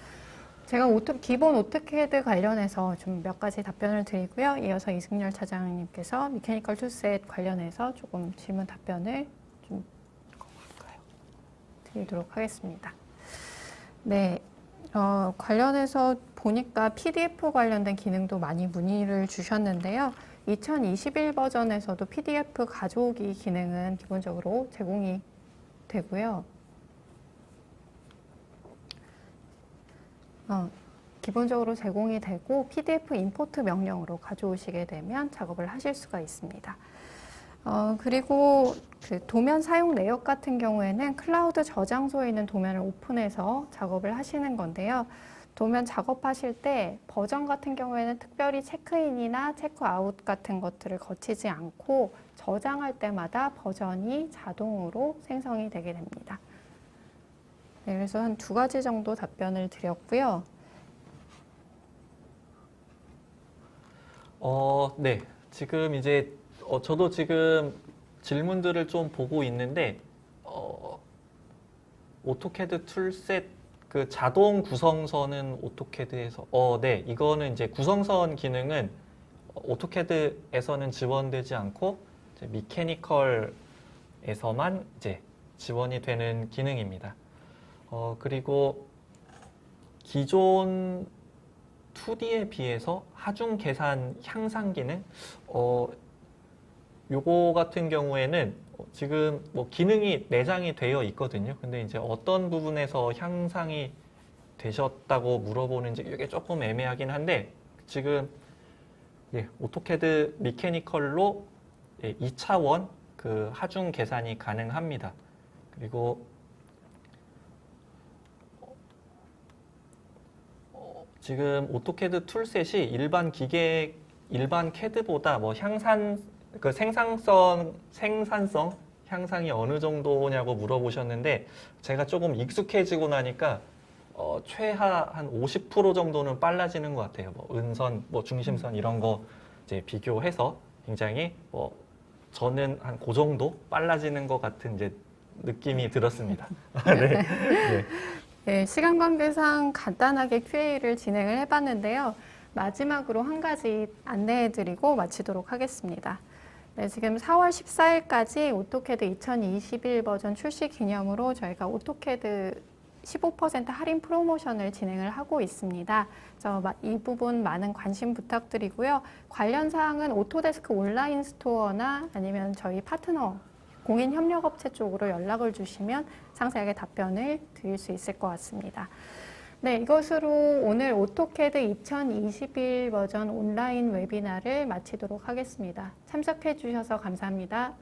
제가 기본 오토캐드 관련해서 좀 몇 가지 답변을 드리고요. 이어서 이승열 차장님께서 미케니컬 툴셋 관련해서 조금 질문 답변을 좀 드리도록 하겠습니다. 네, 관련해서 보니까 PDF 관련된 기능도 많이 문의를 주셨는데요. 2021 버전에서도 PDF 가져오기 기능은 기본적으로 제공이 되고요. 기본적으로 제공이 되고 PDF 임포트 명령으로 가져오시게 되면 작업을 하실 수가 있습니다. 그리고 그 도면 사용 내역 같은 경우에는 클라우드 저장소에 있는 도면을 오픈해서 작업을 하시는 건데요. 도면 작업하실 때 버전 같은 경우에는 특별히 체크인이나 체크아웃 같은 것들을 거치지 않고 저장할 때마다 버전이 자동으로 생성이 되게 됩니다. 네, 그래서 한 2가지 정도 답변을 드렸고요. 네. 지금 이제 저도 지금 질문들을 좀 보고 있는데 오토캐드 툴셋 그 자동 구성선은 오토캐드에서 네. 이거는 이제 구성선 기능은 오토캐드에서는 지원되지 않고 이제 미케니컬에서만 이제 지원이 되는 기능입니다. 그리고 기존 2D에 비해서 하중 계산 향상 기능, 요거 같은 경우에는 지금 뭐 기능이 내장이 되어 있거든요. 근데 이제 어떤 부분에서 향상이 되셨다고 물어보는지 이게 조금 애매하긴 한데 지금 오토캐드 미케니컬로 2차원 그 하중 계산이 가능합니다. 그리고 지금 오토캐드 툴셋이 일반 캐드보다 뭐 생산성 향상이 어느 정도냐고 물어보셨는데 제가 조금 익숙해지고 나니까 최하 한 50% 정도는 빨라지는 것 같아요. 뭐 은선, 뭐 중심선 이런 거 이제 비교해서 굉장히 저는 한 그 정도 빨라지는 것 같은 이제 느낌이 들었습니다. 네. 네. 네, 시간 관계상 간단하게 QA를 진행을 해봤는데요. 마지막으로 한 가지 안내해드리고 마치도록 하겠습니다. 네, 지금 4월 14일까지 오토캐드 2021 버전 출시 기념으로 저희가 오토캐드 15% 할인 프로모션을 진행을 하고 있습니다. 그래서 이 부분 많은 관심 부탁드리고요. 관련 사항은 오토데스크 온라인 스토어나 아니면 저희 파트너 공인 협력업체 쪽으로 연락을 주시면 상세하게 답변을 드릴 수 있을 것 같습니다. 네, 이것으로 오늘 오토캐드 2021 버전 온라인 웨비나를 마치도록 하겠습니다. 참석해 주셔서 감사합니다.